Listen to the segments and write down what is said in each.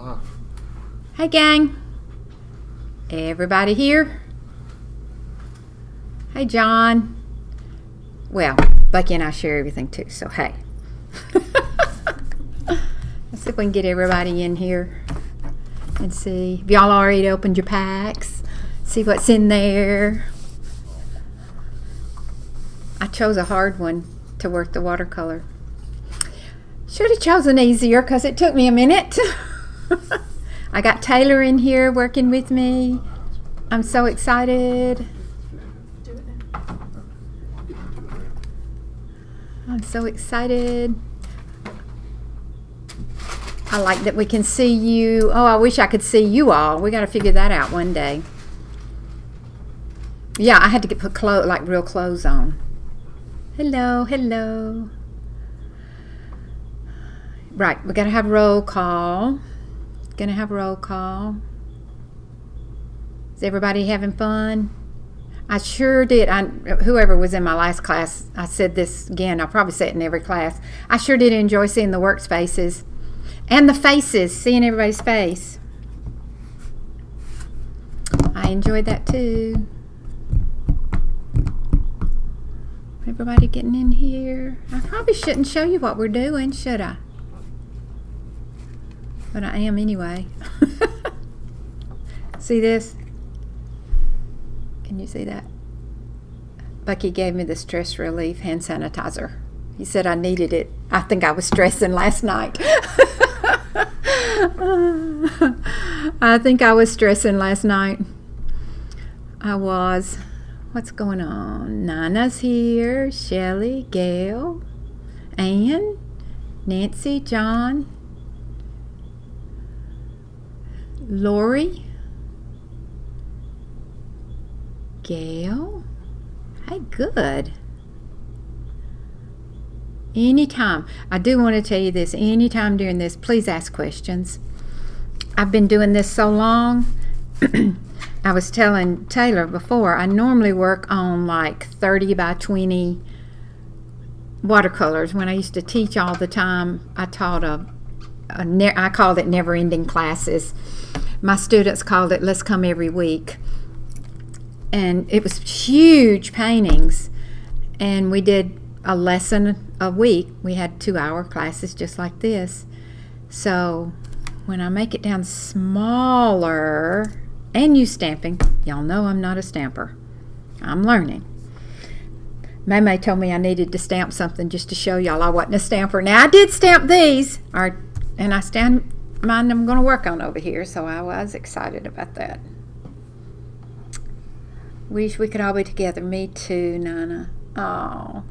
live. Hey gang, everybody here? Hey John. Well, Bucky and I share everything too, so hey. Let's see if we can get everybody in here and see if y'all already opened your packs. See what's in there. I chose a hard one to work the watercolor. Should have chosen easier because it took me a minute. I got Taylor in here working with me. I'm so excited. I'm so excited. I like that we can see you. Oh, I wish I could see you all. We got to figure that out one day. Yeah, I had to put clothes, like real clothes on. Hello, hello. Right, we got to have roll call. Gonna have roll call. Is everybody having fun? I sure did. Whoever was in my last class, I said this again. I'll probably say it in every class. I sure did enjoy seeing the workspaces and the faces, seeing everybody's face. I enjoyed that too. Everybody getting in here. I probably shouldn't show you what we're doing, should I? But I am anyway. See this? Can you see that? Bucky gave me the stress relief hand sanitizer. He said I needed it. I think I was stressing last night. I think I was stressing last night. I was. What's going on? Nana's here. Shelly, Gail, Ann, Nancy, John, Lori, Gail. Hey, good. Anytime. I do want to tell you this. Anytime during this, please ask questions. I've been doing this so long. I was telling Taylor before, I normally work on like 30 by 20 watercolors. When I used to teach all the time, I taught I called it never-ending classes. My students called it Let's Come Every Week. And it was huge paintings. And we did a lesson a week. We had 2-hour classes just like this. So when I make it down smaller and use stamping, y'all know I'm not a stamper. I'm learning. Maymay told me I needed to stamp something just to show y'all I wasn't a stamper. Now I did stamp these, and I stand mine I'm going to work on over here, so I was excited about that. Wish we could all be together. Me too, Nana. Oh,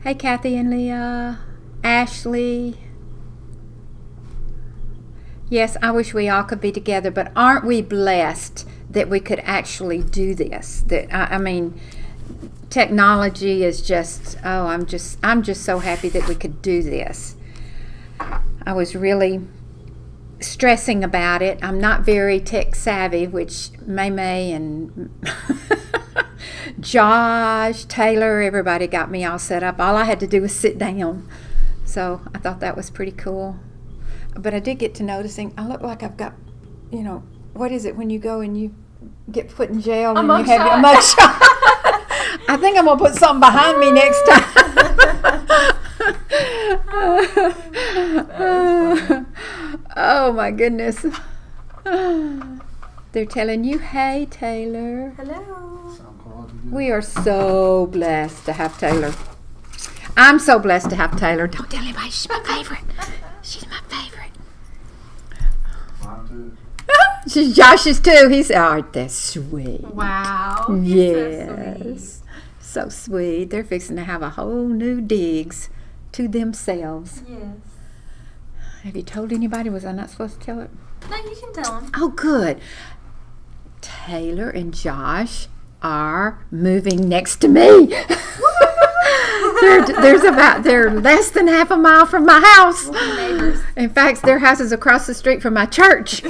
hey Kathy and Leah, Ashley. Yes, I wish we all could be together, but aren't we blessed that we could actually do this? That I mean, technology is just, I'm just so happy that we could do this. I was really stressing about it. I'm not very tech savvy, which Maymay and Josh, Taylor, everybody got me all set up. All I had to do was sit down. So I thought that was pretty cool. But I did get to noticing, I look like I've got, what is it when you go and you get put in jail and you have your mugshot? I think I'm going to put something behind me next time. Oh my goodness. They're telling you, hey Taylor. Hello. We are so blessed to have Taylor. I'm so blessed to have Taylor. Don't tell anybody, she's my favorite. She's my favorite. Mine too. She's Josh's too. He's that's sweet. Wow. Yes. So sweet. They're fixing to have a whole new digs to themselves. Yes. Have you told anybody? Was I not supposed to tell it? No, you can tell them. Oh, good. Taylor and Josh are moving next to me. They're less than half a mile from my house. Neighbors. In fact, their house is across the street from my church.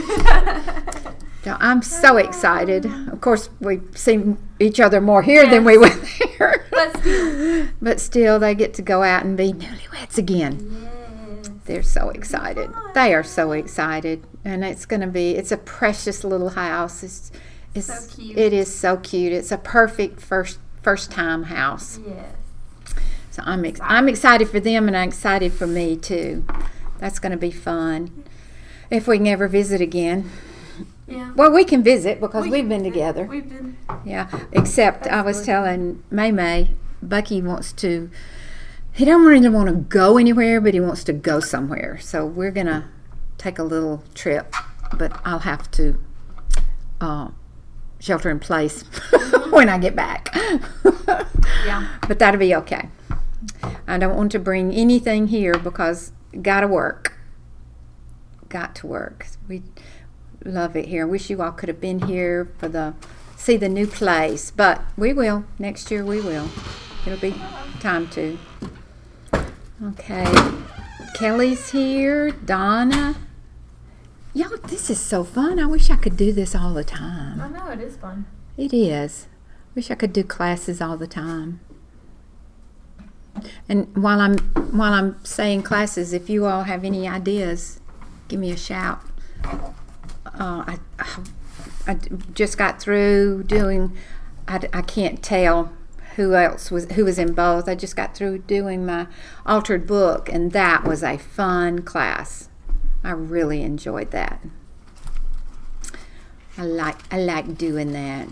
So I'm so excited. Of course, we've seen each other more here than we went there. But still. But still, they get to go out and be newlyweds again. Yes. They're so excited. They are so excited, and it's a precious little house. It's So cute. It is so cute. It's a perfect first time house. Yes. So I'm excited for them, and I'm excited for me too. That's going to be fun. If we can ever visit again. Yeah. Well, we can visit because we've been together. We've been. Yeah, except I was telling Maymay, Bucky he don't really want to go anywhere, but he wants to go somewhere. So we're going to take a little trip, but I'll have to shelter in place when I get back. Yeah. But that'll be okay. I don't want to bring anything here because got to work. Got to work. We love it here. I wish you all could have been here see the new place, but we will. Next year we will. It'll be time to. Okay. Kelly's here. Donna. Y'all, this is so fun. I wish I could do this all the time. I know, it is fun. It is. Wish I could do classes all the time. And while I'm saying classes, if you all have any ideas, give me a shout. I just got through doing. I can't tell who was in both. I just got through doing my altered book, and that was a fun class. I really enjoyed that. I like doing that.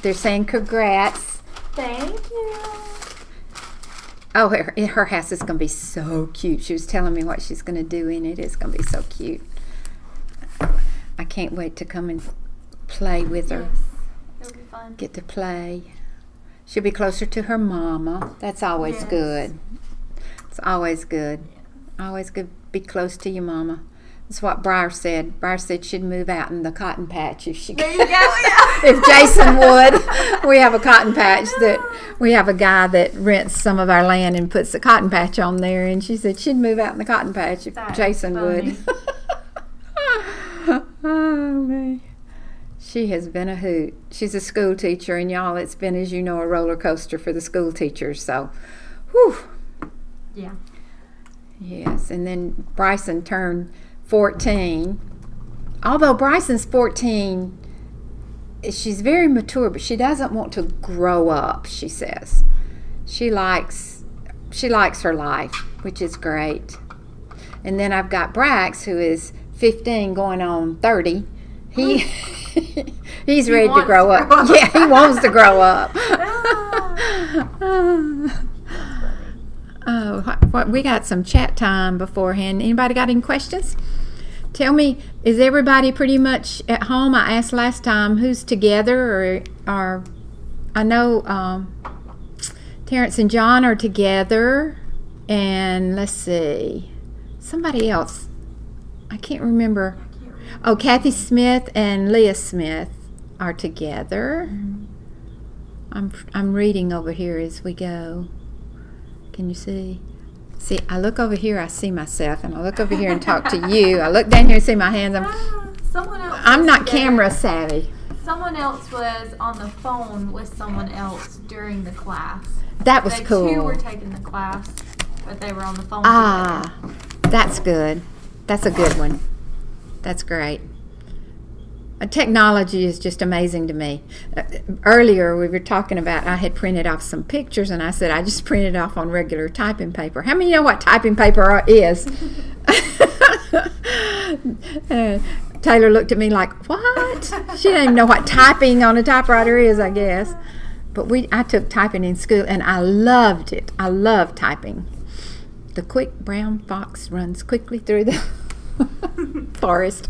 They're saying congrats. Thank you. Oh, her house is going to be so cute. She was telling me what she's going to do in it. It's going to be so cute. I can't wait to come and play with her. Yes. It'll be fun. Get to play. She'll be closer to her mama. That's always Yes. good. It's always good. Always good to be close to your mama. That's what Briar said. Briar said she'd move out in the cotton patch if she could. There you go. Yeah. If Jason would. We have a cotton patch we have a guy that rents some of our land and puts the cotton patch on there, and she said she'd move out in the cotton patch if That's Jason funny. would. Oh, man. She has been a hoot. She's a school teacher, and y'all, it's been, as you know, a roller coaster for the school teachers. So, whew. Yeah. Yes, and then Bryson turned 14. Although Bryson's 14, she's very mature, but she doesn't want to grow up, she says. She likes her life, which is great. And then I've got Brax, who is 15 going on 30. He's ready to grow up. Yeah, he wants to grow up. Oh, we got some chat time beforehand. Anybody got any questions? Tell me, is everybody pretty much at home? I asked last time who's together, or I know Terrence and John are together, and let's see, somebody else. I can't remember. Oh, Kathy Smith and Leah Smith are together. I'm reading over here as we go. Can you see? See, I look over here, I see myself, and I look over here and talk to you. I look down here and see my hands. I'm not camera savvy. Someone else was on the phone with someone else during the class. That was cool. They too were taking the class, but they were on the phone Ah, together. that's good. That's a good one. That's great. Technology is just amazing to me. Earlier we were talking about, I had printed off some pictures, and I said I just printed off on regular typing paper. How many know what typing paper is? Taylor looked at me like, what? She didn't even know what typing on a typewriter is, I guess. But I took typing in school, and I loved it. I love typing. The quick brown fox runs quickly through the forest.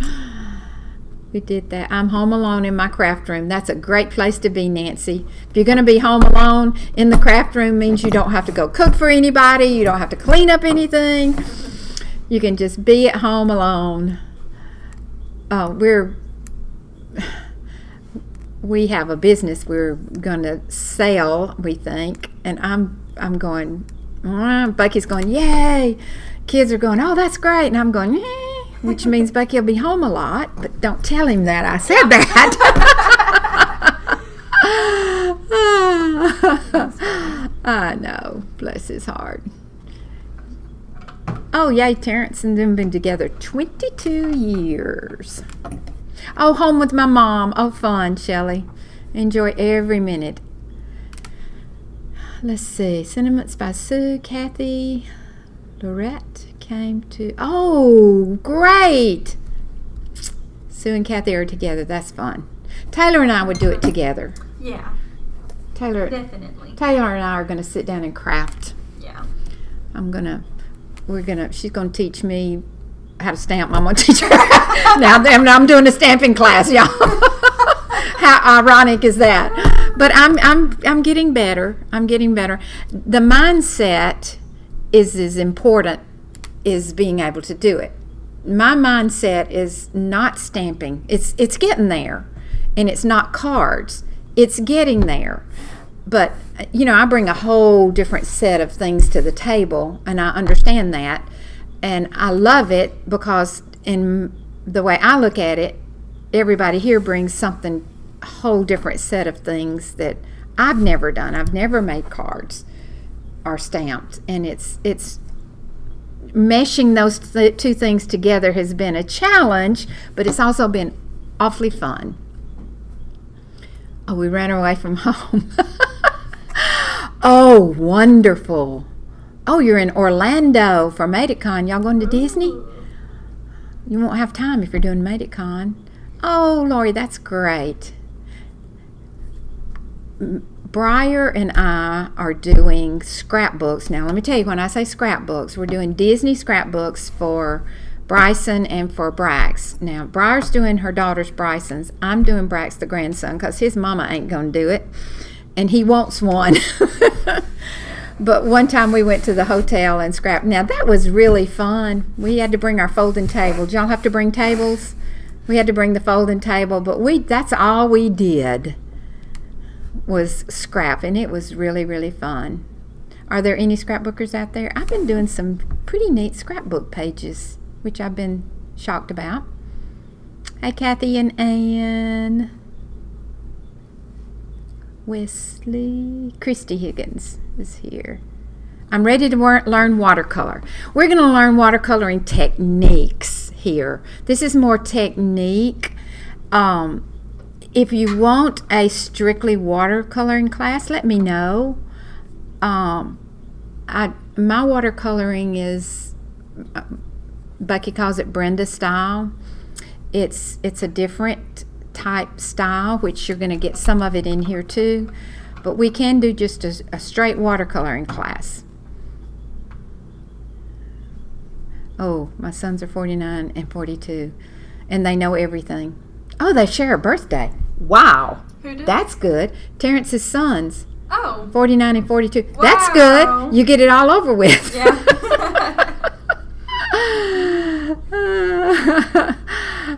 We did that. I'm home alone in my craft room. That's a great place to be, Nancy. If you're going to be home alone in the craft room, means you don't have to go cook for anybody. You don't have to clean up anything. You can just be at home alone. We have a business we're going to sell, we think, and I'm going. Bucky's going, yay! Kids are going, oh, that's great, and I'm going, yay. Which means Bucky will be home a lot, but don't tell him that I said that. I know, bless his heart. Oh, yay, Terrence and them been together 22 years. Oh, home with my mom. Oh, fun, Shelley. Enjoy every minute. Let's see. Sentiments by Sue, Kathy, Lorette came to... Oh, great. Sue and Kathy are together. That's fun. Taylor and I would do it together. Yeah. Definitely. Taylor and I are going to sit down and craft. Yeah. She's going to teach me how to stamp. I'm going to teach her. Now I'm doing a stamping class, y'all. How ironic is that? But I'm getting better. I'm getting better. The mindset is as important as being able to do it. My mindset is not stamping. It's getting there, and it's not cards. It's getting there. But, I bring a whole different set of things to the table, and I understand that. And I love it because in the way I look at it, everybody here brings something, a whole different set of things that I've never done. I've never made cards or stamped. And it's meshing those two things together has been a challenge, but it's also been awfully fun. Oh, we ran away from home. Oh, wonderful. Oh, you're in Orlando for MadeItCon. Y'all going to Disney? You won't have time if you're doing MadeItCon. Oh, Lori, that's great. Briar and I are doing scrapbooks. Now, let me tell you, when I say scrapbooks, we're doing Disney scrapbooks for Bryson and for Brax. Now, Briar's doing her daughter's Bryson's. I'm doing Brax, the grandson, because his mama ain't going to do it. And he wants one. But one time we went to the hotel and scrapped. Now, that was really fun. We had to bring our folding table. Did y'all have to bring tables? We had to bring the folding table, but that's all we did was scrap, and it was really, really fun. Are there any scrapbookers out there? I've been doing some pretty neat scrapbook pages, which I've been shocked about. Hi, Kathy and Ann. Wesley. Christy Higgins is here. I'm ready to learn watercolor. We're going to learn watercoloring techniques here. This is more technique. If you want a strictly watercoloring class, let me know. My watercoloring is, Bucky calls it Brenda style. It's a different type style, which you're going to get some of it in here too. But we can do just a straight watercoloring class. Oh, my sons are 49 and 42, and they know everything. Oh, they share a birthday. Wow. Who did? That's good. Terrence's sons. Oh. 49 and 42. Wow. That's good. You get it all over with. Yeah.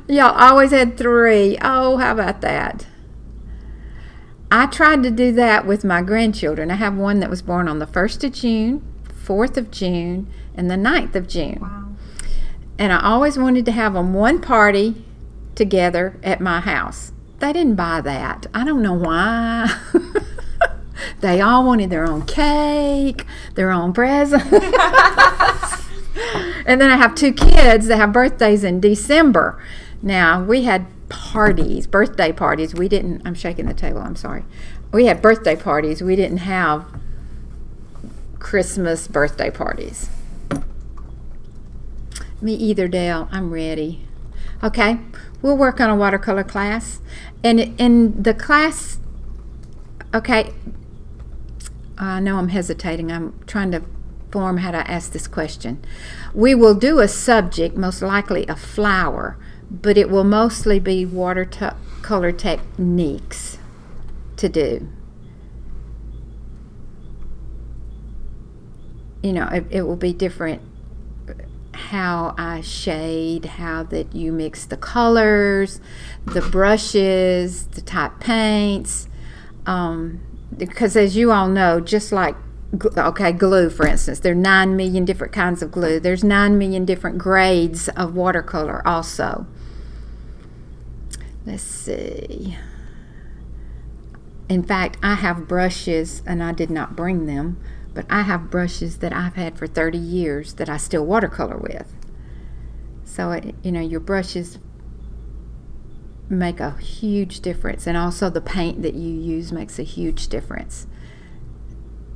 Y'all always had 3. Oh, how about that? I tried to do that with my grandchildren. I have one that was born on the 1st of June, 4th of June, and the 9th of June. Wow. And I always wanted to have them one party together at my house. They didn't buy that. I don't know why. They all wanted their own cake, their own presents. And then I have 2 kids that have birthdays in December. Now, we had parties, birthday parties. We didn't, I'm shaking the table, I'm sorry. We had birthday parties. We didn't have Christmas birthday parties. Me either, Dale. I'm ready. Okay, we'll work on a watercolor class. And in the class, okay, I know I'm hesitating. I'm trying to form how to ask this question. We will do a subject, most likely a flower, but it will mostly be watercolor techniques to do. You know, it will be different. How I shade, how that you mix the colors, the brushes, the type paints, because as you all know, just like glue, for instance, there are 9 million different kinds of glue. There's 9 million different grades of watercolor also. Let's see. In fact, I have brushes, and I did not bring them, But I have brushes that I've had for 30 years that I still watercolor with. So, your brushes make a huge difference. And also the paint that you use makes a huge difference.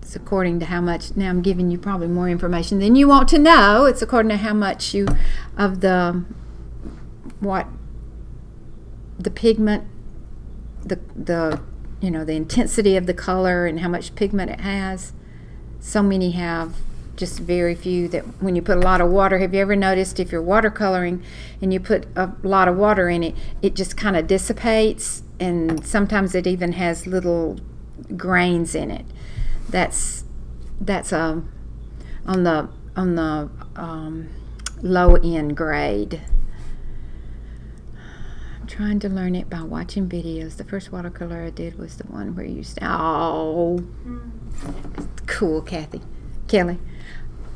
It's according to how much, now I'm giving you probably more information than you want to know. It's according to how much of the pigment, the intensity of the color and how much pigment it has. So many have just very few. That when you put a lot of water, have you ever noticed if you're watercoloring and you put a lot of water in it, it just kind of dissipates, and sometimes it even has little grains in it. That's on the low end grade. I'm trying to learn it by watching videos. The first watercolor I did was the one where you cool, Kelly.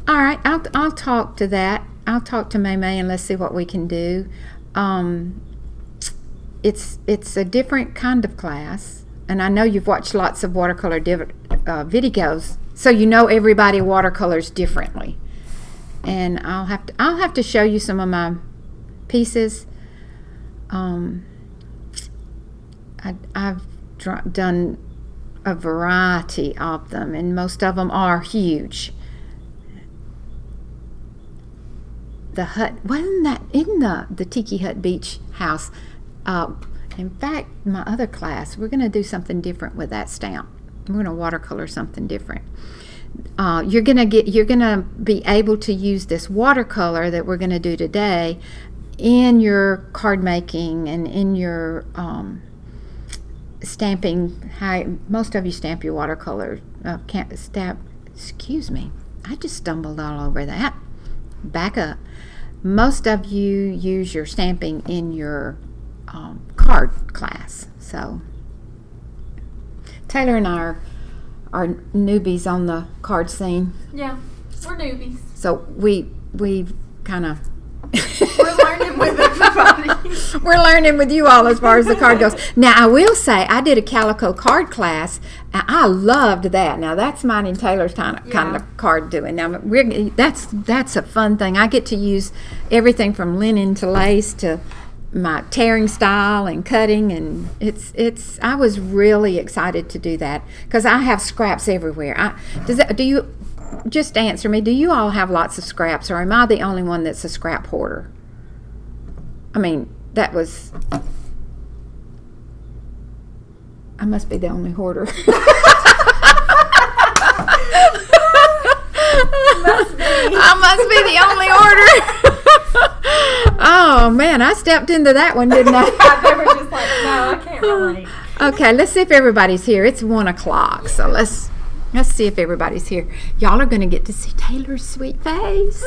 All right, I'll talk to that. I'll talk to Maymay and let's see what we can do. It's a different kind of class, and I know you've watched lots of watercolor videos, so you know everybody watercolors differently. And I'll have to show you some of my pieces. I've done a variety of them, and most of them are huge. The hut, wasn't that in the Tiki Hut Beach house? In fact, my other class, we're going to do something different with that stamp. We're going to watercolor something different. You're going to be able to use this watercolor that we're going to do today in your card making and in your stamping. Most of you stamp your watercolor. Excuse me, I just stumbled all over that. Back up. Most of you use your stamping in your card class. So Taylor and I are newbies on the card scene. Yeah, we're newbies. So we kind of we're learning with everybody. We're learning with you all as far as the card goes. Now, I will say I did a calico card class, and I loved that. Now, that's mine and Taylor's kind of card doing. Now, that's a fun thing. I get to use everything from linen to lace to my tearing style and cutting, and I was really excited to do that because I have scraps everywhere. Do you just answer me? Do you all have lots of scraps, or am I the only one that's a scrap hoarder? I mean, I must be the only hoarder. I must be the only hoarder. Oh man, I stepped into that one, didn't I? They were just like, no, I can't relate. Okay, let's see if everybody's here. It's 1:00, so let's see if everybody's here. Y'all are going to get to see Taylor's sweet face.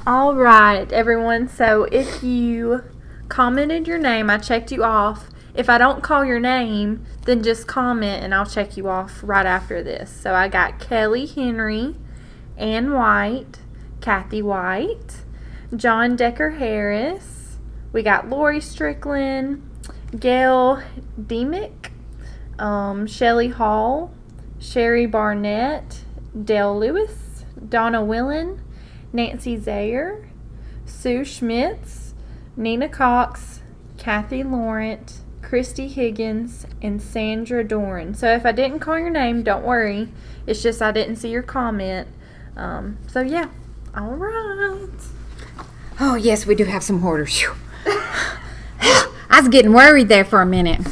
All right, everyone. So if you commented your name, I checked you off. If I don't call your name, then just comment and I'll check you off right after this. So I got Kelly Henry, Ann White, Kathy White, John Decker Harris. We got Lori Strickland, Gail Demick, Shelly Hall, Sherry Barnett, Dale Lewis, Donna Willen, Nancy Zayer, Sue Schmitz, Nina Cox, Kathy Laurent, Christy Higgins, and Sandra Doran. So if I didn't call your name, don't worry. It's just I didn't see your comment. So yeah, all right. Oh yes, we do have some hoarders. I was getting worried there for a minute.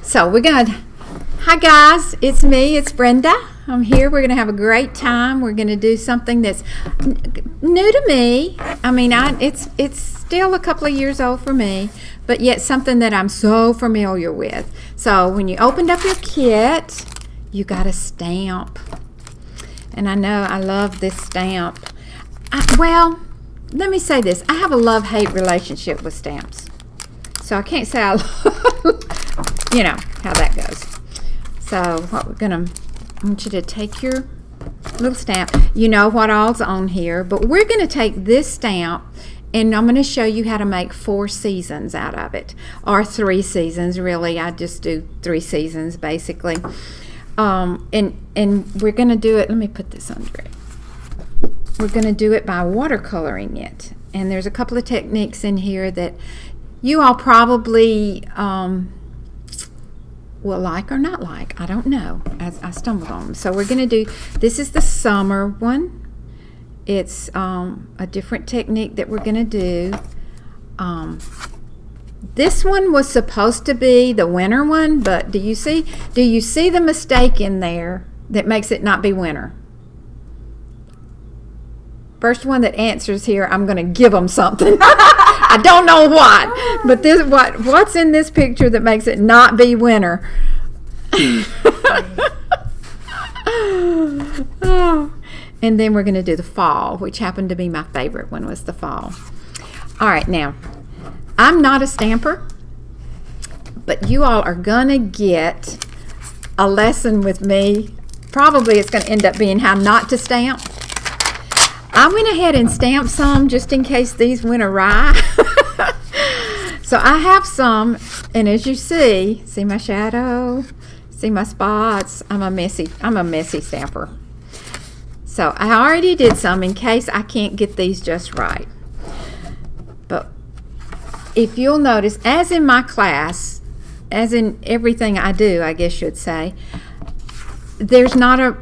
So hi guys, it's me, it's Brenda. I'm here. We're going to have a great time. We're going to do something that's new to me. I mean, it's still a couple of years old for me, but yet something that I'm so familiar with. So when you opened up your kit, you got a stamp. And I know I love this stamp. Well, let me say this. I have a love-hate relationship with stamps. So I can't say I love, you know, how that goes. So I want you to take your little stamp. You know what all's on here, but we're going to take this stamp and I'm going to show you how to make 4 seasons out of it, or 3 seasons really. I just do 3 seasons basically. And we're going to do it. Let me put this under it. We're going to do it by watercoloring it. And there's a couple of techniques in here that you all probably will like or not like. I don't know. I stumbled on them. So we're going to do, this is the summer one. It's a different technique that we're going to do. This one was supposed to be the winter one, but do you see the mistake in there that makes it not be winter? First one that answers here, I'm going to give them something. I don't know what, but this what's in this picture that makes it not be winter? Oh. And then we're going to do the fall, which happened to be my favorite one, was the fall. All right, now, I'm not a stamper, but you all are going to get a lesson with me. Probably it's going to end up being how not to stamp. I went ahead and stamped some just in case these went awry. So I have some, and as you see my shadow, see my spots. I'm a messy stamper. So I already did some in case I can't get these just right. But if you'll notice, as in my class, as in everything I do, I guess you'd say, bird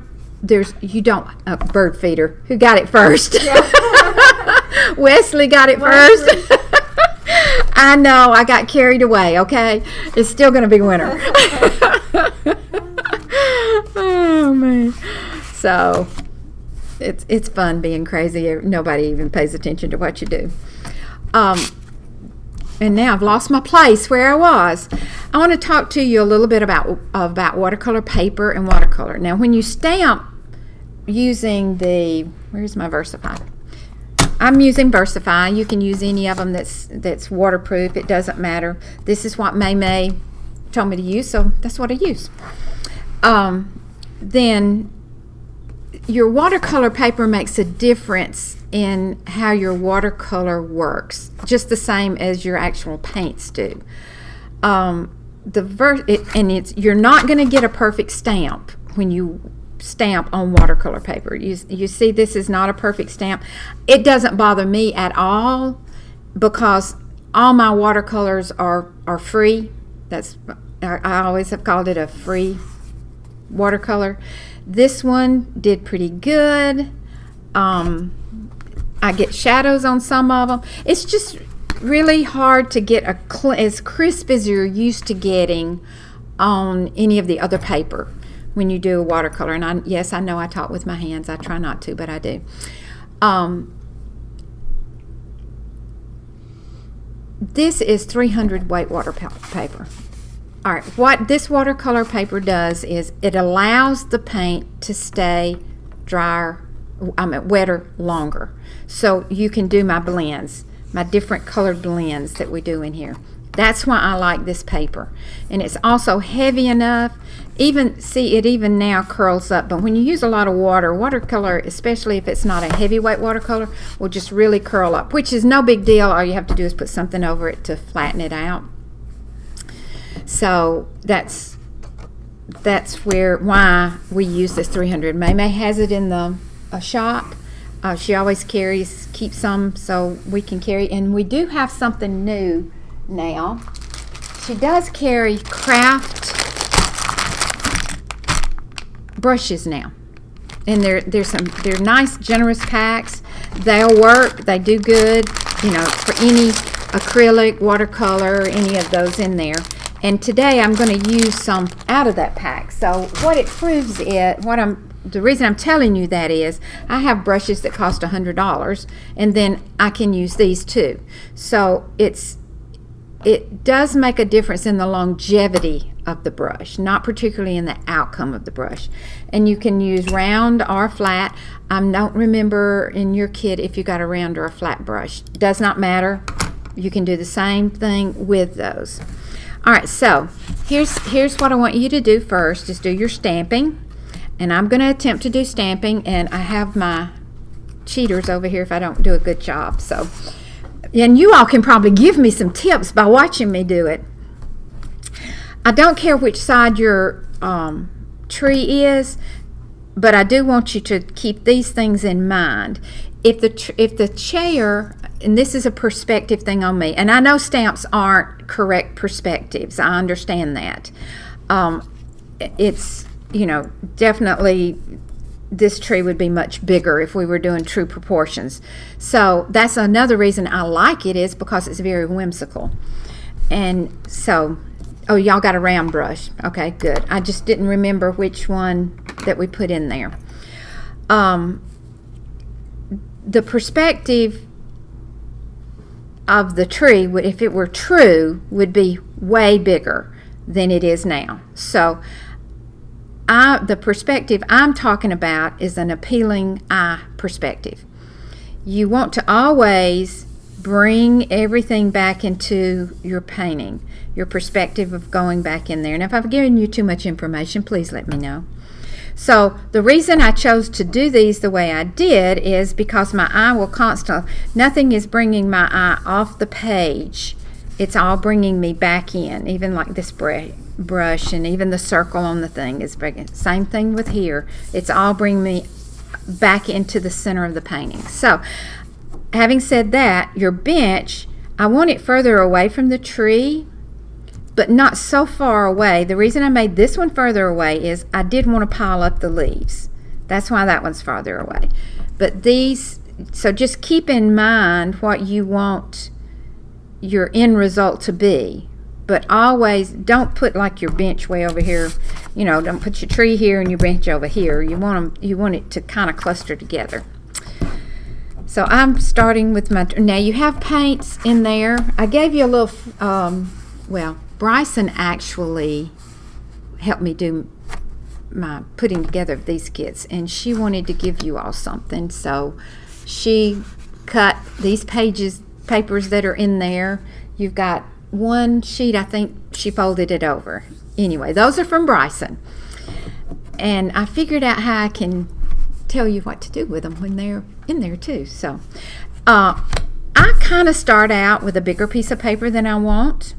feeder. Who got it first? Yeah. Wesley got it first. I know, I got carried away, okay? It's still going to be winter. Oh, man. So, it's fun being crazy. Nobody even pays attention to what you do. And now I've lost my place where I was. I want to talk to you a little bit about watercolor paper and watercolor. Now, when you stamp using where's my Versafine? I'm using Versafine. You can use any of them that's waterproof. It doesn't matter. This is what Maymay told me to use, so that's what I use. Then your watercolor paper makes a difference in how your watercolor works, just the same as your actual paints do. You're not going to get a perfect stamp when you stamp on watercolor paper. You see, this is not a perfect stamp. It doesn't bother me at all because all my watercolors are free. I always have called it a free watercolor. This one did pretty good. I get shadows on some of them. It's just really hard to get as crisp as you're used to getting on any of the other paper when you do a watercolor. And yes, I know I talk with my hands. I try not to, but I do. This is 300 weight paper. All right, what this watercolor paper does is it allows the paint to stay wetter longer. So you can do my blends, my different colored blends that we do in here. That's why I like this paper. And it's also heavy enough. Even now curls up, but when you use a lot of watercolor, especially if it's not a heavyweight watercolor, will just really curl up, which is no big deal. All you have to do is put something over it to flatten it out. So that's why we use this 300. Maymay has it in the shop. She always keeps some so we can carry, and we do have something new now. She does carry craft brushes now, and they're nice, generous packs. They'll work. They do good, for any acrylic, watercolor, any of those in there. And today I'm going to use some out of that pack. So what it proves the reason I'm telling you that is I have brushes that cost $100, and then I can use these too. So it does make a difference in the longevity of the brush, not particularly in the outcome of the brush. And you can use round or flat. I don't remember in your kit if you got a round or a flat brush. Does not matter. You can do the same thing with those. All right, so here's what I want you to do first is do your stamping. And I'm going to attempt to do stamping, and I have my cheaters over here if I don't do a good job. So, and you all can probably give me some tips by watching me do it. I don't care which side you're tree is, but I do want you to keep these things in mind. If the chair, and this is a perspective thing on me, and I know stamps aren't correct perspectives, I understand that. It's, definitely this tree would be much bigger if we were doing true proportions. So that's another reason I like it, is because it's very whimsical. And so, oh, y'all got a round brush. Okay, good. I just didn't remember which one that we put in there. The perspective of the tree, if it were true, would be way bigger than it is now. So the perspective I'm talking about is an appealing eye perspective. You want to always bring everything back into your painting, your perspective of going back in there. And if I've given you too much information, please let me know. So the reason I chose to do these the way I did is because my eye will constantly, nothing is bringing my eye off the page. It's all bringing me back in, even like this brush and even the circle on the thing is bringing. Same thing with here. It's all bringing me back into the center of the painting. So having said that, your bench, I want it further away from the tree, but not so far away. The reason I made this one further away is I did want to pile up the leaves. That's why that one's farther away. But these, so just keep in mind what you want your end result to be. But always don't put like your bench way over here. Don't put your tree here and your bench over here. You want it to kind of cluster together. So I'm starting with my, now you have paints in there. I gave you a little, Bryson actually helped me do my putting together of these kits, and she wanted to give you all something. So she cut these papers that are in there. You've got one sheet, I think she folded it over. Anyway, those are from Bryson. And I figured out how I can tell you what to do with them when they're in there too. So I kind of start out with a bigger piece of paper than I want.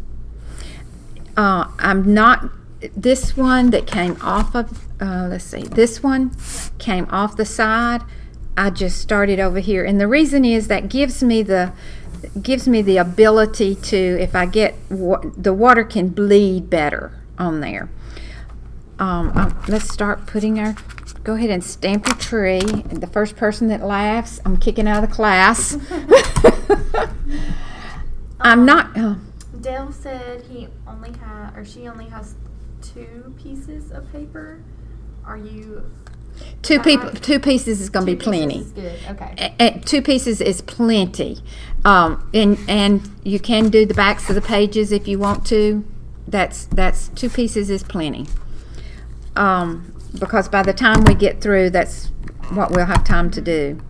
I'm not, this one that came off of, this one came off the side. I just started over here, and the reason is that gives me the ability to, if I get, the water can bleed better on there. Let's start putting go ahead and stamp your tree. And the first person that laughs, I'm kicking out of the class. I'm not, Dale said she only has 2 pieces of paper. Are you? Two pieces is going to be plenty. 2 pieces is good. Okay. 2 pieces is plenty. And you can do the backs of the pages if you want to. That's 2 pieces is plenty. Because by the time we get through, that's what we'll have time to do.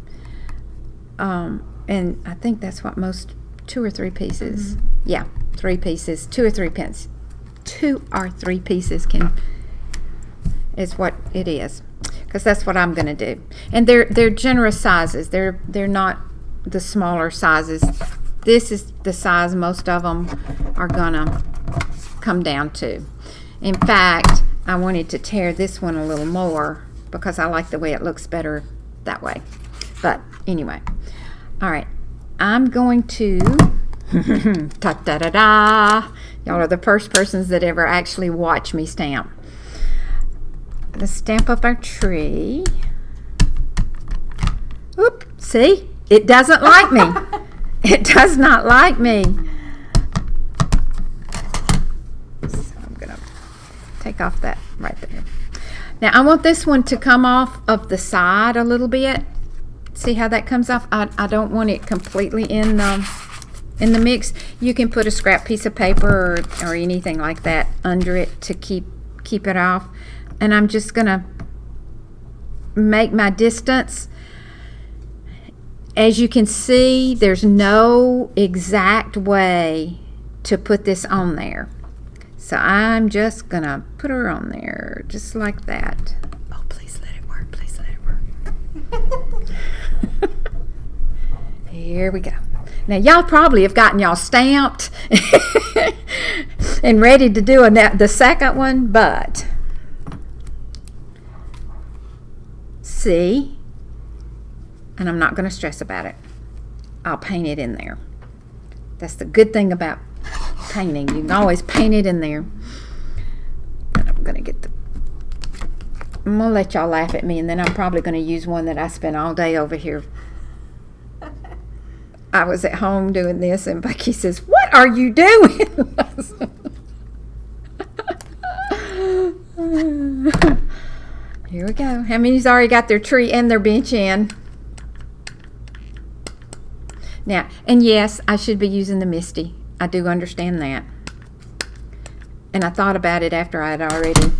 And I think that's what most 2 or 3 pieces. Mm-hmm. Yeah, 3 pieces, 2 or 3 pence. 2 or 3 pieces is what it is, because that's what I'm going to do. And they're generous sizes. They're not the smaller sizes. This is the size most of them are going to come down to. In fact, I wanted to tear this one a little more because I like the way it looks better that way. But anyway, all right, I'm going to ta-da-da-da. Y'all are the first persons that ever actually watch me stamp. Let's stamp up our tree. Oop, see? It doesn't like me. It does not like me. So I'm going to take off that right there. Now I want this one to come off of the side a little bit. See how that comes off? I don't want it completely in the mix. You can put a scrap piece of paper or anything like that under it to keep it off. And I'm just gonna make my distance. As you can see, there's no exact way to put this on there. So I'm just gonna put her on there just like that. Oh, please let it work, please let it work. Here we go. Now y'all probably have gotten y'all stamped and ready to do the second one, but see, and I'm not going to stress about it. I'll paint it in there. That's the good thing about painting. You can always paint it in there. And I'm going to let y'all laugh at me, and then I'm probably going to use one that I spent all day over here. I was at home doing this, and Becky says, "What are you doing?" Here we go. How many's already got their tree and their bench in? Now, and yes, I should be using the Misty. I do understand that. And I thought about it after I had already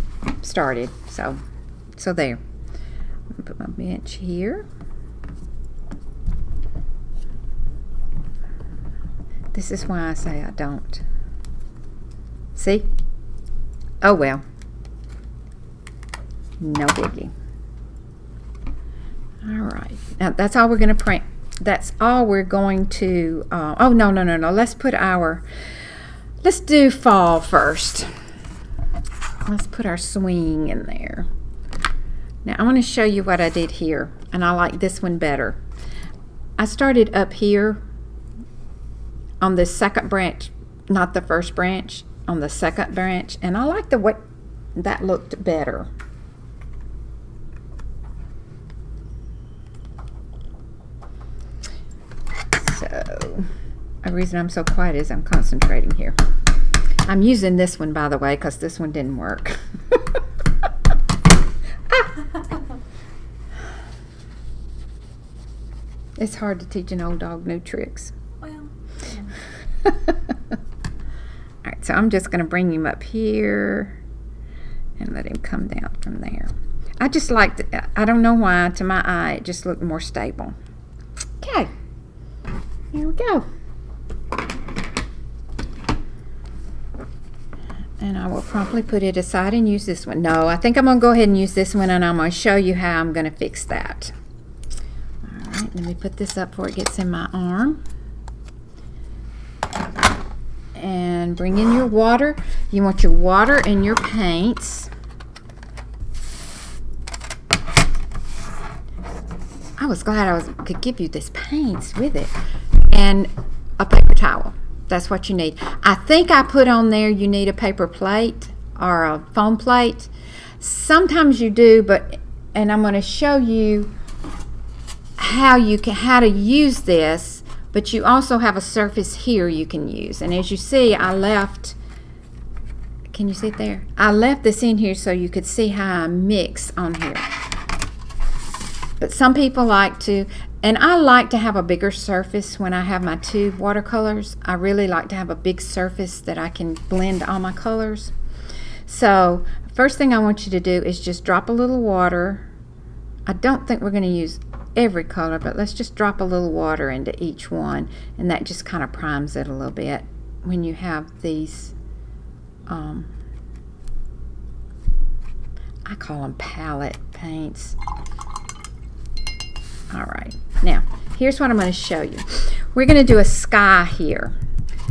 started. So there. I'm gonna put my bench here. This is why I say I don't. See? Oh well. No biggie. All right. Now that's all we're going to print. That's all we're going to. Oh no. Let's do fall first. Let's put our swing in there. Now I want to show you what I did here, and I like this one better. I started up here on the second branch, not the first branch, on the second branch, and I like the way that looked better. So the reason I'm so quiet is I'm concentrating here. I'm using this one, by the way, because this one didn't work. It's hard to teach an old dog new tricks. Well, All right, so I'm just going to bring him up here and let him come down from there. I just liked it. I don't know why, to my eye, it just looked more stable. Okay, here we go. And I will probably put it aside and use this one. No, I think I'm going to go ahead and use this one, and I'm going to show you how I'm going to fix that. All right, let me put this up before it gets in my arm. And bring in your water. You want your water and your paints. I was glad could give you this paints with it. And a paper towel. That's what you need. I think I put on there you need a paper plate or a foam plate. Sometimes you do, and I'm going to show you how to use this, but you also have a surface here you can use. And as you see, I left, can you see it there? I left this in here so you could see how I mix on here. But some people like to, and I like to have a bigger surface when I have my tube watercolors. I really like to have a big surface that I can blend all my colors. So first thing I want you to do is just drop a little water. I don't think we're going to use every color, but let's just drop a little water into each one, and that just kind of primes it a little bit when you have these I call them palette paints. All right, now here's what I'm going to show you. We're going to do a sky here,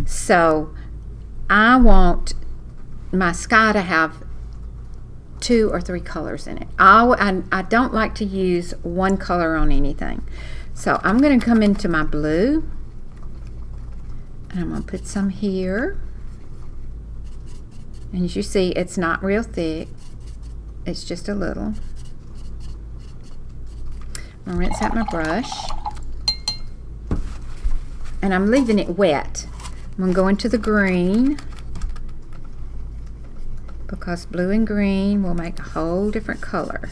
so I want my sky to have 2 or 3 colors in it. I don't like to use one color on anything, so I'm going to come into my blue, and I'm going to put some here, and as you see, it's not real thick, it's just a little. I'm going to rinse out my brush, and I'm leaving it wet. I'm going to go into the green, because blue and green will make a whole different color.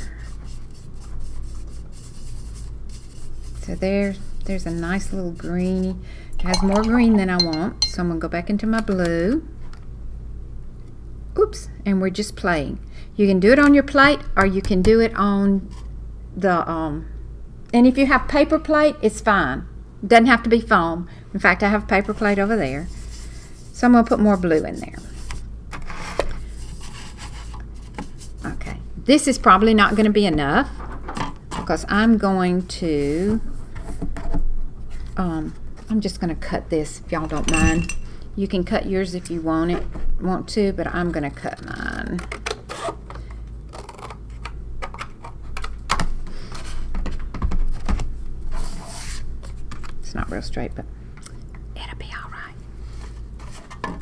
So there's a nice little greeny. It has more green than I want, so I'm going to go back into my blue. Oops, and we're just playing. You can do it on your plate, or you can do it on the and if you have paper plate, it's fine. It doesn't have to be foam. In fact, I have a paper plate over there. So I'm going to put more blue in there. Okay. This is probably not going to be enough, because I'm going to, I'm just going to cut this if y'all don't mind. You can cut yours if you want to, but I'm going to cut mine. not real straight, but it'll be all right.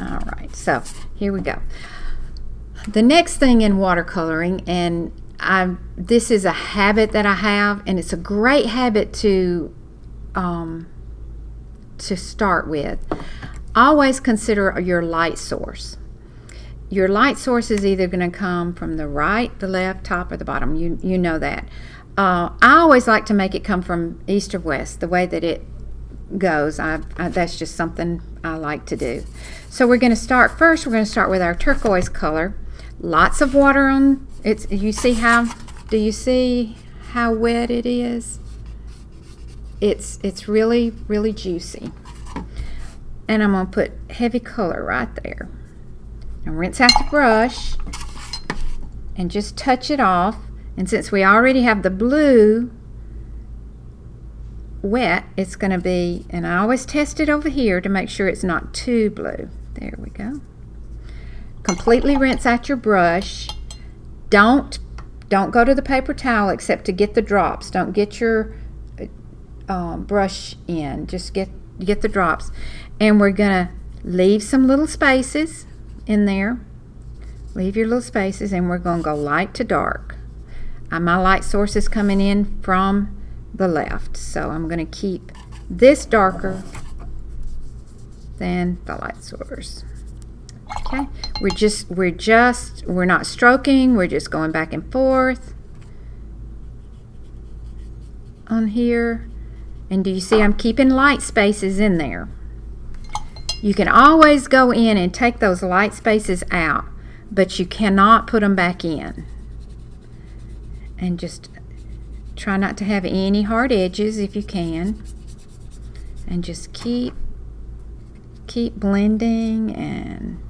All right, so here we go. The next thing in watercoloring, and this is a habit that I have, and it's a great habit to start with. Always consider your light source. Your light source is either going to come from the right, the left, top, or the bottom. You know that. I always like to make it come from east or west, the way that it goes. That's just something I like to do. So we're going to start first. We're going to start with our turquoise color. Lots of water on it. Do you see how wet it is? It's really, really juicy. And I'm going to put heavy color right there. And rinse out the brush and just touch it off. And since we already have the blue wet, it's going to be, and I always test it over here to make sure it's not too blue. There we go. Completely rinse out your brush. Don't go to the paper towel except to get the drops. Don't get your brush in. Just get the drops. And we're going to leave some little spaces in there. Leave your little spaces, and we're going to go light to dark. My light source is coming in from the left, so I'm going to keep this darker than the light source. Okay, we're not stroking, we're just going back and forth on here. And do you see I'm keeping light spaces in there? You can always go in and take those light spaces out, but you cannot put them back in. And just try not to have any hard edges if you can. And just keep blending and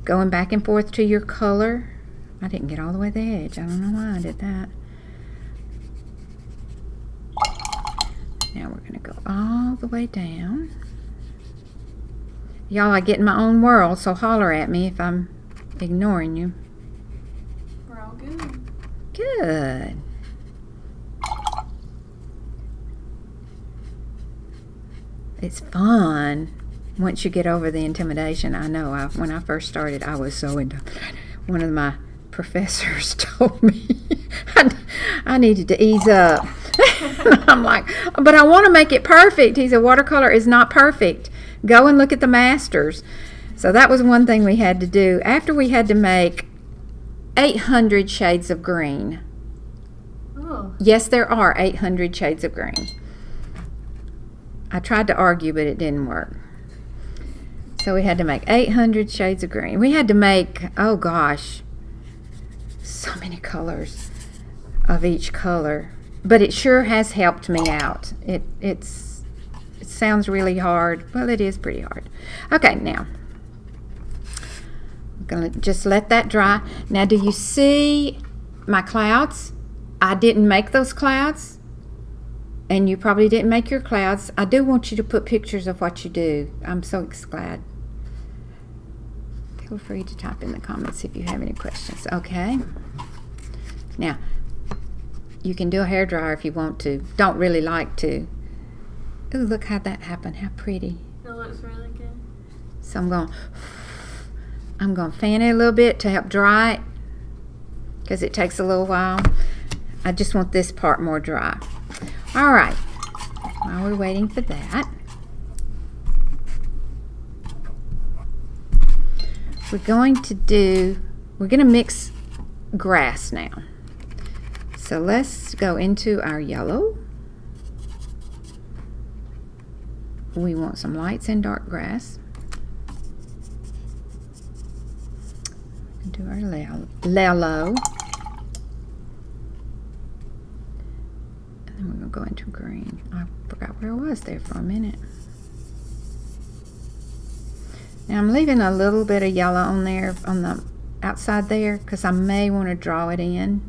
going back and forth to your color. I didn't get all the way to the edge. I don't know why I did that. Now we're going to go all the way down. Y'all, I get in my own world, so holler at me if I'm ignoring you. We're all good. Good. It's fun once you get over the intimidation. I know when I first started, I was so into. One of my professors told me I needed to ease up. I'm like, but I want to make it perfect. He said, watercolor is not perfect. Go and look at the masters. So that was one thing we had to do. After we had to make 800 shades of green. Oh. Yes, there are 800 shades of green. I tried to argue, but it didn't work. So we had to make 800 shades of green. We had to make, oh gosh, so many colors of each color. But it sure has helped me out. It sounds really hard. Well, it is pretty hard. Okay, now I'm gonna just let that dry. Now, do you see my clouds? I didn't make those clouds, and you probably didn't make your clouds. I do want you to put pictures of what you do. I'm so glad. Feel free to type in the comments if you have any questions. Okay. Now, you can do a hairdryer if you want to. Don't really like to. Ooh, look how that happened. How pretty. It looks really good. So I'm going to fan it a little bit to help dry it, because it takes a little while. I just want this part more dry. All right. While we're waiting for that, we're going to mix grass now. So let's go into our yellow. We want some lights and dark grass. Do our yellow. And then we're going to go into green. I forgot where I was there for a minute. Now I'm leaving a little bit of yellow on there, on the outside there, because I may want to draw it in.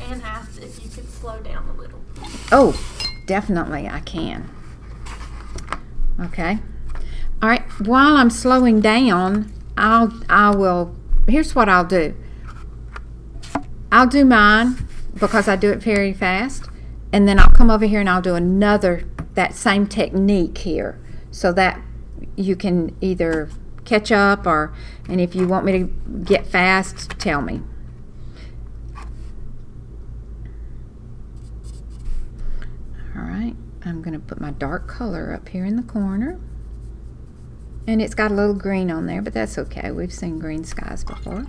And asked if you could slow down a little. Oh, definitely I can. Okay. All right. While I'm slowing down, I will. Here's what I'll do. I'll do mine because I do it very fast, and then I'll come over here and I'll do that same technique here, so that you can either catch up, and if you want me to get fast, tell me. All right, I'm going to put my dark color up here in the corner, and it's got a little green on there, but that's okay. We've seen green skies before.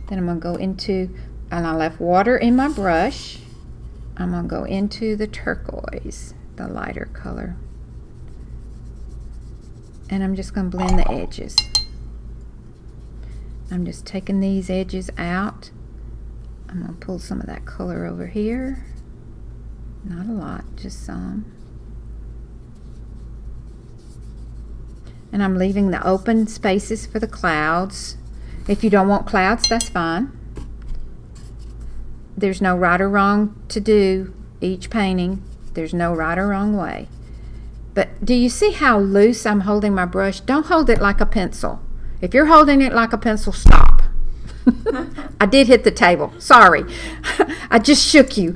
Then I'm going to go into, and I left water in my brush. I'm going to go into the turquoise, the lighter color. And I'm just going to blend the edges. I'm just taking these edges out. I'm going to pull some of that color over here. Not a lot, just some. And I'm leaving the open spaces for the clouds. If you don't want clouds, that's fine. There's no right or wrong to do each painting. There's no right or wrong way. But do you see how loose I'm holding my brush? Don't hold it like a pencil. If you're holding it like a pencil, stop. I did hit the table. Sorry. I just shook you.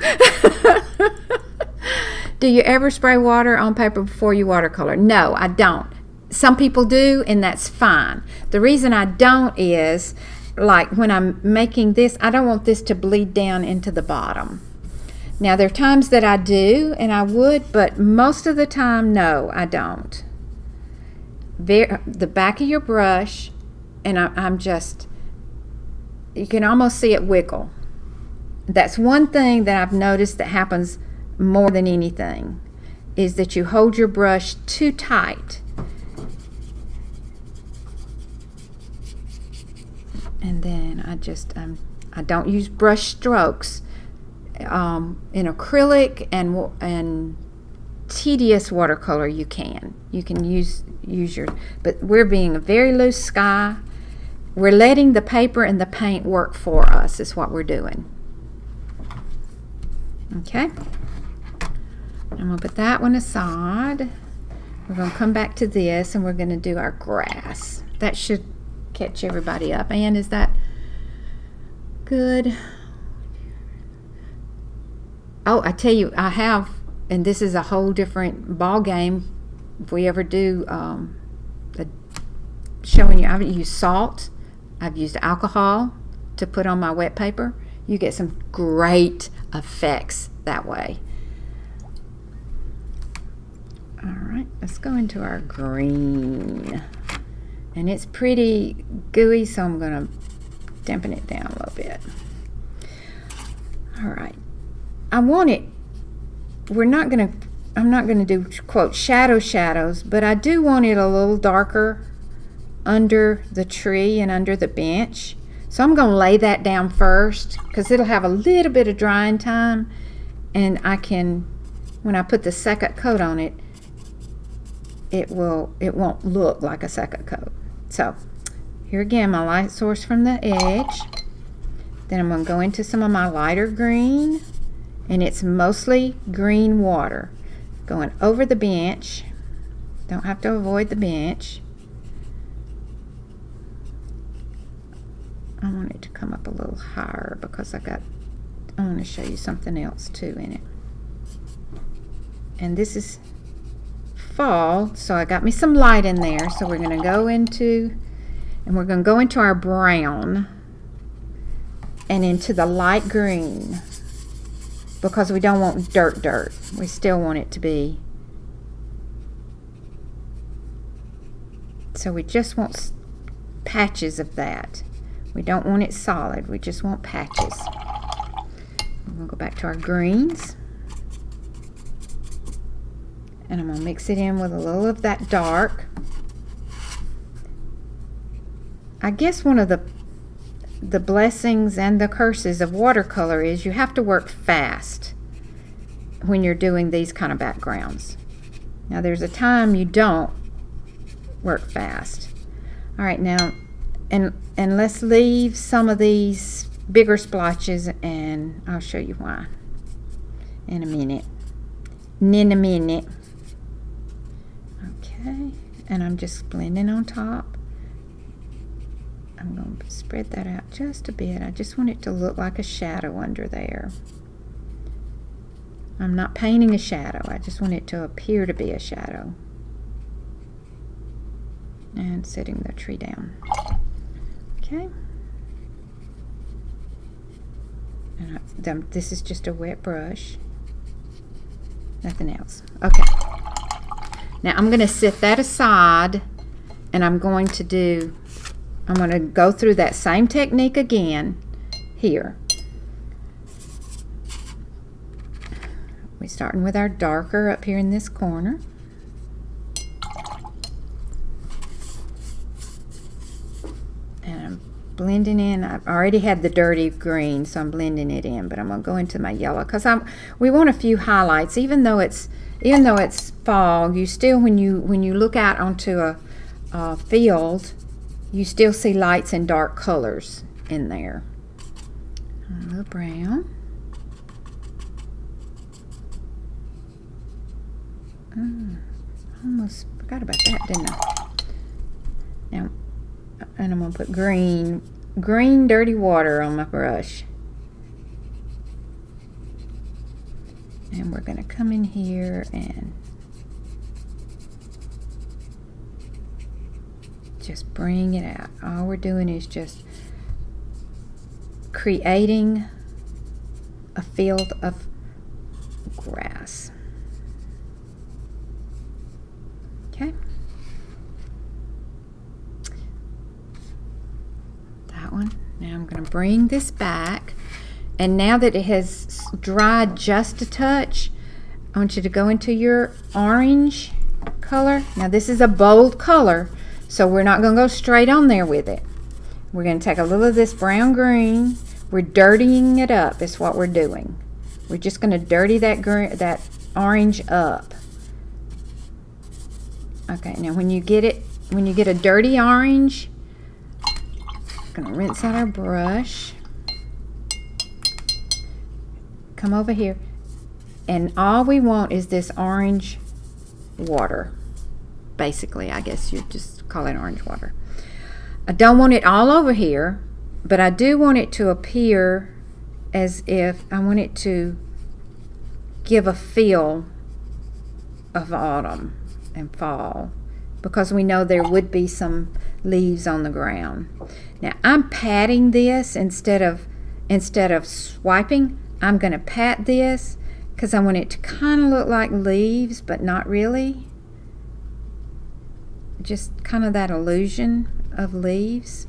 Do you ever spray water on paper before you watercolor? No, I don't. Some people do, and that's fine. The reason I don't is, like when I'm making this, I don't want this to bleed down into the bottom. Now, there are times that I do, and I would, but most of the time, no, I don't. The back of your brush, and I'm just, you can almost see it wiggle. That's one thing that I've noticed that happens more than anything, is that you hold your brush too tight. And then I don't use brush strokes. In acrylic and tedious watercolor, you can use your, but we're being a very loose sky. We're letting the paper and the paint work for us, is what we're doing. Okay, I'm gonna put that one aside. We're gonna come back to this, and we're gonna do our grass. That should catch everybody up. And is that good? Oh, I tell you, I have, and this is a whole different ball game. If we ever do showing you, I've used salt, I've used alcohol to put on my wet paper. You get some great effects that way. All right, let's go into our green. And it's pretty gooey, so I'm going to dampen it down a little bit. All right. I'm not going to do, quote, shadows, but I do want it a little darker under the tree and under the bench. So I'm going to lay that down first, because it'll have a little bit of drying time, and I can, when I put the second coat on it, it won't look like a second coat. So here again, my light source from the edge. Then I'm going to go into some of my lighter green, and it's mostly green water going over the bench. Don't have to avoid the bench. I want it to come up a little higher because I want to show you something else too in it. And this is fall, so I got me some light in there. So we're going to go into, and we're going to go into our brown and into the light green, because we don't want dirt. We still want it to be, so we just want patches of that. We don't want it solid, we just want patches. We're going to go back to our greens, and I'm going to mix it in with a little of that dark. I guess one of the blessings and the curses of watercolor is you have to work fast when you're doing these kind of backgrounds. Now there's a time you don't work fast. All right, now and let's leave some of these bigger splotches, and I'll show you why in a minute. Okay, and I'm just blending on top. I'm going to spread that out just a bit. I just want it to look like a shadow under there. I'm not painting a shadow. I just want it to appear to be a shadow. And setting the tree down. Okay. And this is just a wet brush. Nothing else. Okay. Now I'm going to set that aside, and I'm going to go through that same technique again here. We're starting with our darker up here in this corner. And I'm blending in. I've already had the dirty green, so I'm blending it in, but I'm going to go into my yellow because we want a few highlights. Even though it's fall, you still, when you look out onto a field, you still see lights and dark colors in there. A little brown. Almost forgot about that, didn't I? Now, and I'm going to put green dirty water on my brush. And we're going to come in here and just bring it out. All we're doing is just creating a field of grass. Okay. That one. Now I'm going to bring this back, and now that it has dried just a touch, I want you to go into your orange color. Now this is a bold color, so we're not going to go straight on there with it. We're going to take a little of this brown green. We're dirtying it up is what we're doing. We're just going to dirty that orange up. Okay, now when you get a dirty orange, I'm going to rinse out our brush. Come over here, and all we want is this orange water. Basically, I guess you just call it orange water. I don't want it all over here, but I do want it to appear as if I want it to give a feel of autumn and fall, because we know there would be some leaves on the ground. Now I'm patting this instead of swiping. I'm going to pat this because I want it to kind of look like leaves, but not really. Just kind of that illusion of leaves.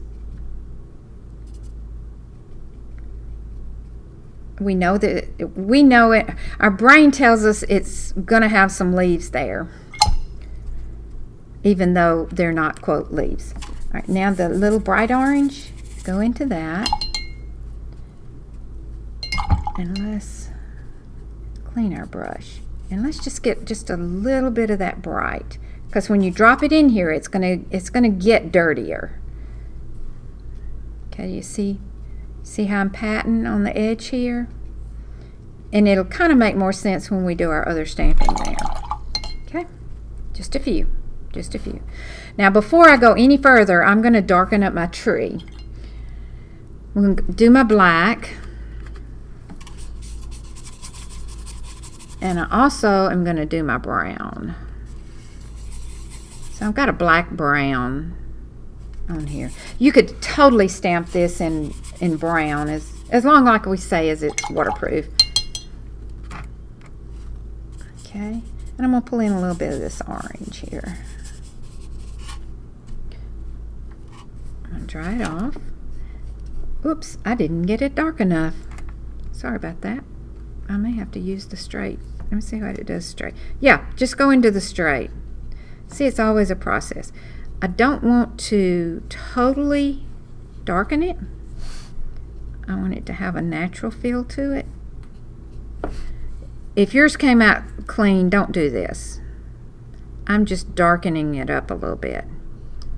We know it. Our brain tells us it's going to have some leaves there, even though they're not, quote, leaves. All right, now the little bright orange, go into that. And let's clean our brush. And let's just get just a little bit of that bright, because when you drop it in here, it's gonna get dirtier. Okay, you see how I'm patting on the edge here? And it'll kind of make more sense when we do our other stamping there. Okay, just a few. Now before I go any further, I'm going to darken up my tree. I'm going to do my black. And I also am going to do my brown. So I've got a black brown on here. You could totally stamp this in brown as long, like we say, as it's waterproof. Okay, and I'm going to pull in a little bit of this orange here. I'm going to dry it off. Oops, I didn't get it dark enough. Sorry about that. I may have to use the straight. Let me see what it does straight. Yeah, just go into the straight. See, it's always a process. I don't want to totally darken it. I want it to have a natural feel to it. If yours came out clean, don't do this. I'm just darkening it up a little bit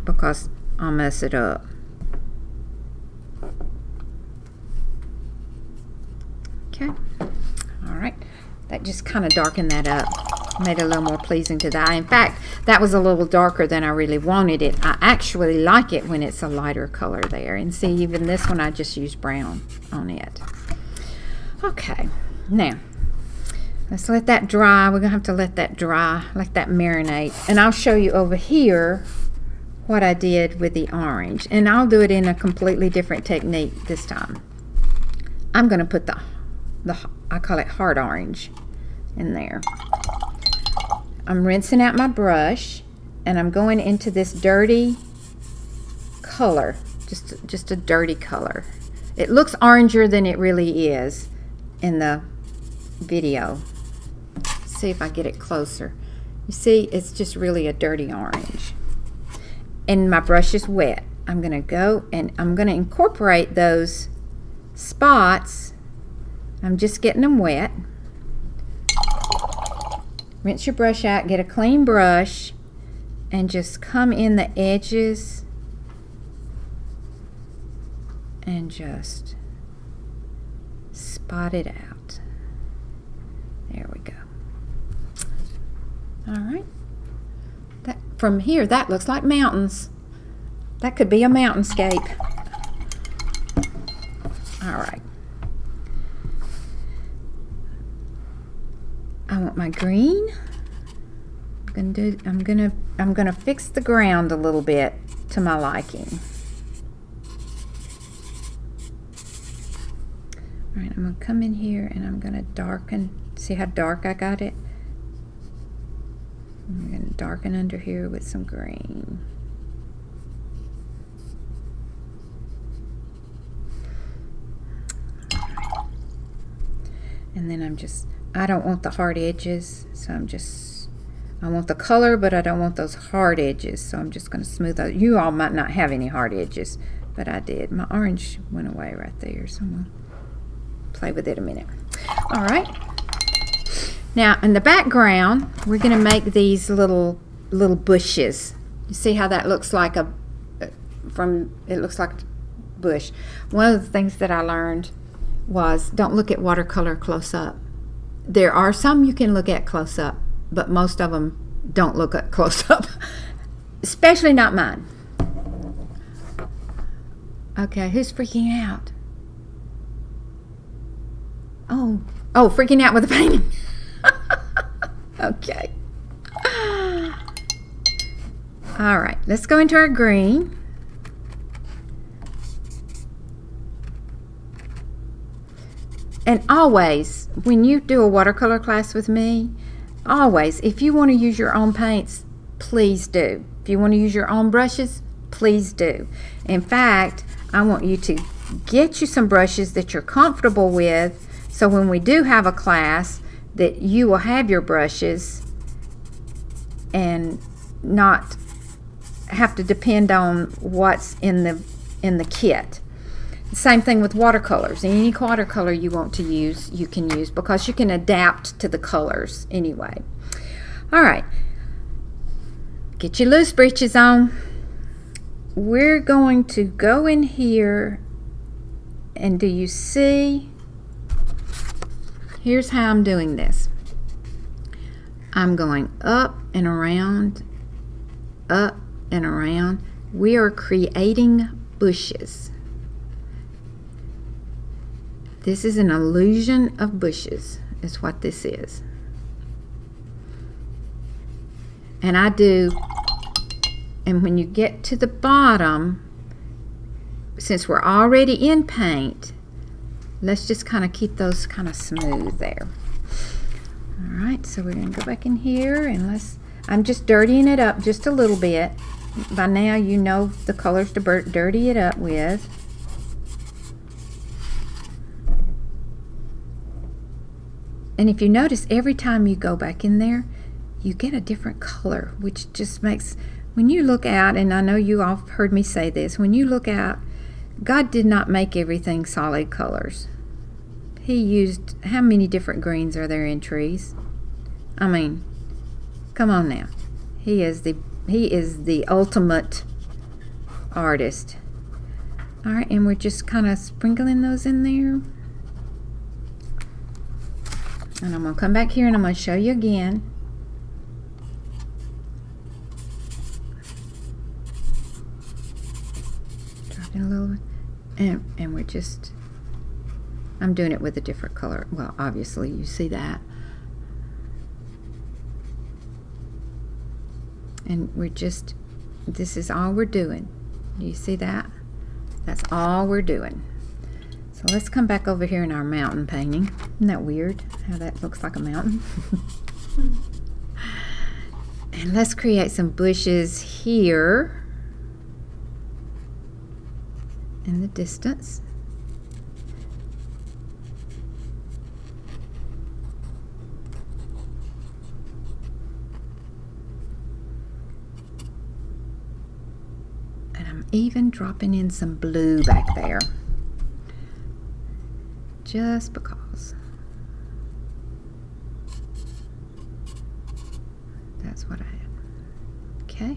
because I'll mess it up. Okay. All right. That just kind of darkened that up. Made it a little more pleasing to the eye. In fact, that was a little darker than I really wanted it. I actually like it when it's a lighter color there. And see, even this one, I just used brown on it. Okay. Now, Let's let that dry. We're gonna have to let that dry, let that marinate. And I'll show you over here what I did with the orange. And I'll do it in a completely different technique this time. I'm gonna put the I call it heart orange in there. I'm rinsing out my brush and I'm going into this dirty color, just a dirty color. It looks oranger than it really is in the video. See if I get it closer. You see, it's just really a dirty orange. And my brush is wet. I'm gonna go and I'm gonna incorporate those spots. I'm just getting them wet. Rinse your brush out, get a clean brush, and just come in the edges and just spot it out. There we go. All right. That, from here, that looks like mountains. That could be a mountainscape. All right. I want my green. I'm gonna fix the ground a little bit to my liking. All right, I'm gonna come in here and I'm gonna darken. See how dark I got it? I'm gonna darken under here with some green. And then I don't want the hard edges, so I want the color, but I don't want those hard edges, so I'm just going to smooth out. You all might not have any hard edges, but I did. My orange went away right there, so I'm going to play with it a minute. All right. Now, in the background, we're going to make these little bushes. You see how that looks like it looks like a bush. One of the things that I learned was don't look at watercolor close up. There are some you can look at close up, but most of them don't look at close up, especially not mine. Okay, who's freaking out? Oh, freaking out with the painting. Okay. All right, let's go into our green. And always, when you do a watercolor class with me, always, if you want to use your own paints, please do. If you want to use your own brushes, please do. In fact, I want you to get you some brushes that you're comfortable with, so when we do have a class, that you will have your brushes and not have to depend on what's in the kit. Same thing with watercolors. Any watercolor you want to use, you can use, because you can adapt to the colors anyway. All right, get your loose breeches on. We're going to go in here, and do you see? Here's how I'm doing this. I'm going up and around, up and around. We are creating bushes. This is an illusion of bushes, is what this is. And and when you get to the bottom, since we're already in paint, let's just kind of keep those kind of smooth there. All right, so we're going to go back in here and I'm just dirtying it up just a little bit. By now you know the colors to dirty it up with. And if you notice, every time you go back in there, you get a different color, which just makes, when you look out, and I know you all have heard me say this, when you look out, God did not make everything solid colors. He used, how many different greens are there in trees? I mean, come on now. He is the ultimate artist. All right, and we're just kind of sprinkling those in there. And I'm going to come back here and I'm going to show you again. Drop it a little bit. And we're just, I'm doing it with a different color. Well, obviously you see that. And this is all we're doing. Do you see that? That's all we're doing. So let's come back over here in our mountain painting. Isn't that weird how that looks like a mountain? And let's create some bushes here in the distance. And I'm even dropping in some blue back there, just because. That's what I had. Okay.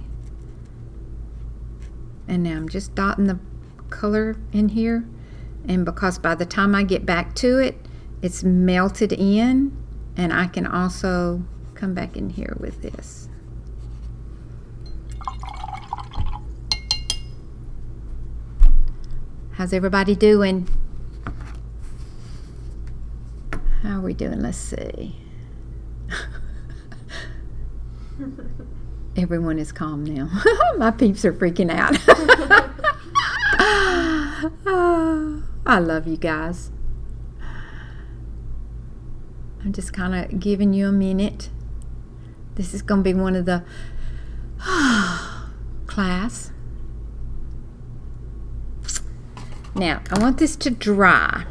And now I'm just dotting the color in here, and because by the time I get back to it, it's melted in, and I can also come back in here with this. How's everybody doing? How are we doing? Let's see. Everyone is calm now. My peeps are freaking out. I love you guys. I'm just kind of giving you a minute. This is going to be one of the class. Now, I want this to dry.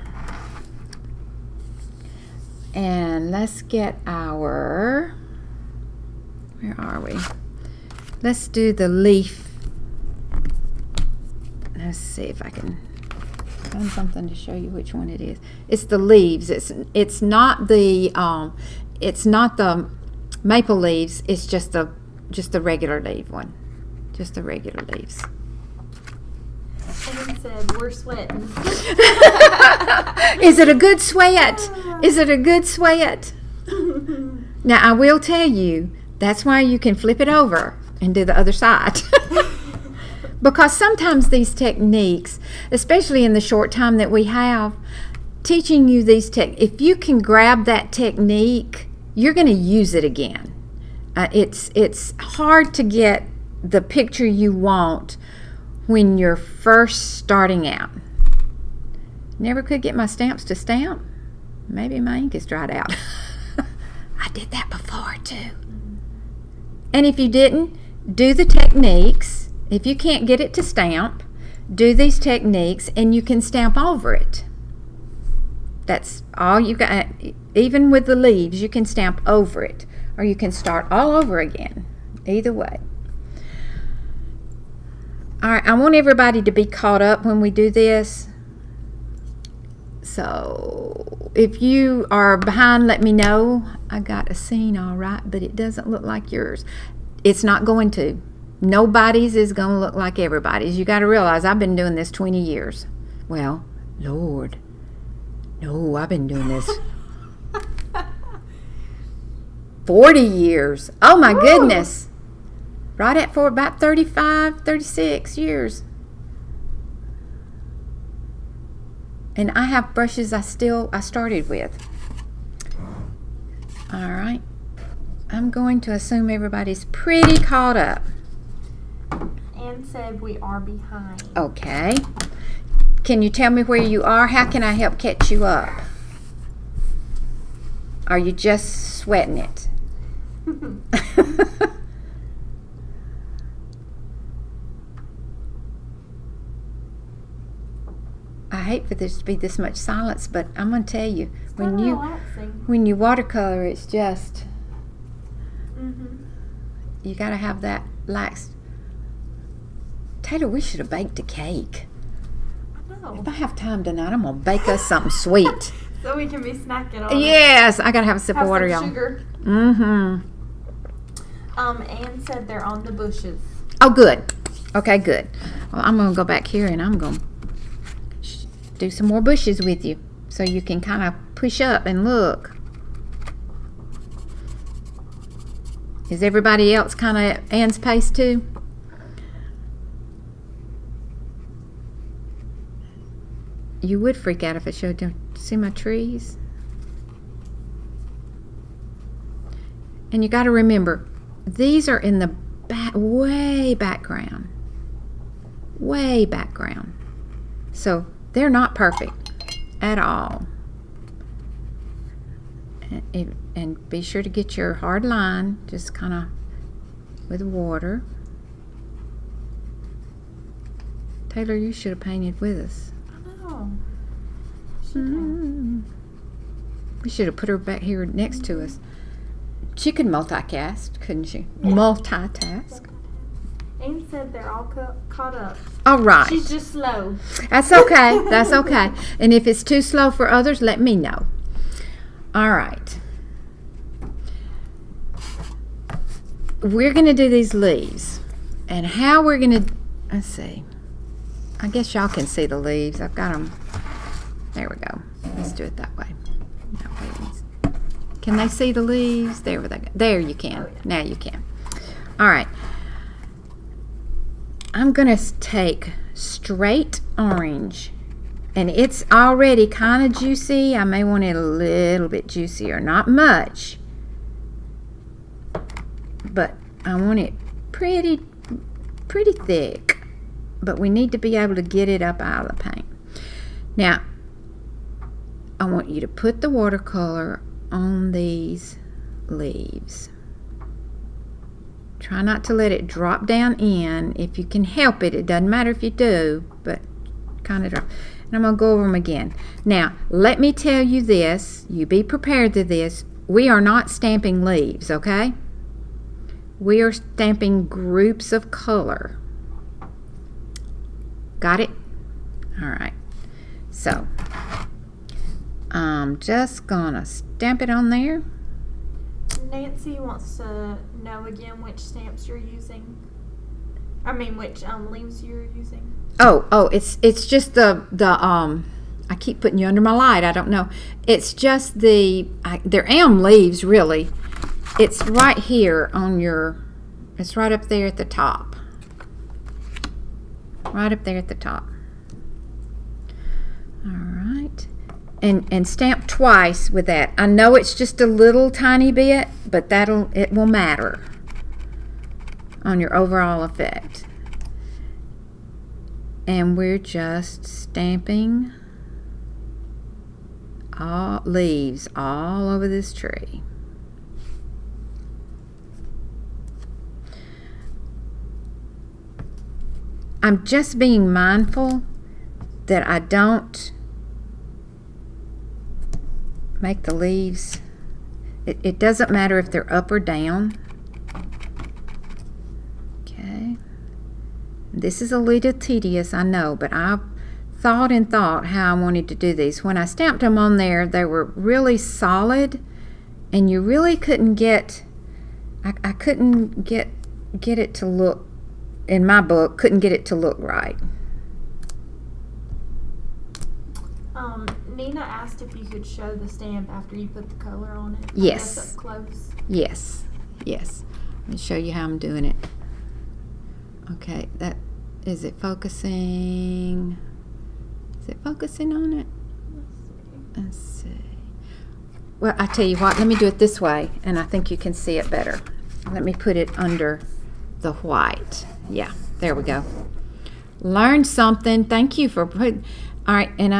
And let's get our, where are we? Let's do the leaf. Let's see if I can find something to show you which one it is. It's the leaves. It's not the maple leaves. It's just the regular leaf one. Just the regular leaves. And said, we're sweating. Is it a good sweat? Is it a good sweat? Now, I will tell you, that's why you can flip it over and do the other side. Because sometimes these techniques, especially in the short time that we have, teaching you these if you can grab that technique, you're going to use it again. It's hard to get the picture you want when you're first starting out. Never could get my stamps to stamp. Maybe my ink is dried out. I did that before too. And if you didn't, do the techniques. If you can't get it to stamp, do these techniques and you can stamp over it. That's all you got. Even with the leaves, you can stamp over it, or you can start all over again. Either way. All right, I want everybody to be caught up when we do this. So if you are behind, let me know. I got a scene all right, but it doesn't look like yours. It's not going to. Nobody's is going to look like everybody's. You got to realize I've been doing this 20 years. Well, Lord. No, I've been doing this 40 years. Oh, my goodness. Right at for about 35, 36 years. And I have brushes I started with. All right. I'm going to assume everybody's pretty caught up. Anne said we are behind. Okay. Can you tell me where you are? How can I help catch you up? Are you just sweating it? I hate for this to be this much silence, but I'm going to tell you, when you watercolor, it's just, you got to have that lax. Taylor, we should have baked a cake. I know. If I have time tonight, I'm going to bake us something sweet. So we can be snacking on it. Yes, I got to have a sip of water, y'all. Sugar. Mm-hmm. Anne said they're on the bushes. Oh, good. Okay, good. Well, I'm going to go back here and I'm going to do some more bushes with you so you can kind of push up and look. Is everybody else kind of at Anne's pace too? You would freak out if I showed you. See my trees? And you got to remember, these are in the way background. Way background. So they're not perfect at all. And be sure to get your hard line, just kind of with water. Taylor, you should have painted with us. I know. We should have put her back here next to us. She could multicast, couldn't she? Yeah. Multitask. Aim said they're all caught up. All right. She's just slow. That's okay. That's okay. And if it's too slow for others, let me know. All right. We're going to do these leaves. And how we're going to, let's see. I guess y'all can see the leaves. I've got them. There we go. Let's do it that way. No, wait. Can they see the leaves? There we go. There you can. Oh, yeah. Now you can. All right. I'm going to take straight orange. And it's already kind of juicy. I may want it a little bit juicier. Not much. But I want it pretty thick. But we need to be able to get it up out of the paint. Now, I want you to put the watercolor on these leaves. Try not to let it drop down in. If you can help it, it doesn't matter if you do, but kind of drop. And I'm going to go over them again. Now, let me tell you this. You be prepared to this. We are not stamping leaves, okay? We are stamping groups of color. Got it? All right. So, I'm just going to stamp it on there. Nancy wants to know again which stamps you're using. I mean, which leaves you're using. Oh, it's just the I keep putting you under my light. I don't know. It's just they're elm leaves, really. It's right here on your. It's right up there at the top. Right up there at the top. All right. And stamp twice with that. I know it's just a little tiny bit, but it will matter on your overall effect. And we're just stamping all leaves all over this tree. I'm just being mindful that I don't make the leaves, it doesn't matter if they're up or down. Okay. This is a little tedious, I know, but I've thought how I wanted to do these. When I stamped them on there, they were really solid, and you really couldn't get, I couldn't get it to look, in my book, couldn't get it to look right. Nina asked if you could show the stamp after you put the color on it. Yes. Up close. Yes. Let me show you how I'm doing it. Okay, is it focusing? Is it focusing on it? Let's see. Well, I tell you what, let me do it this way, and I think you can see it better. Let me put it under the white. Yeah, there we go. Learned something. Thank you for putting. All right, and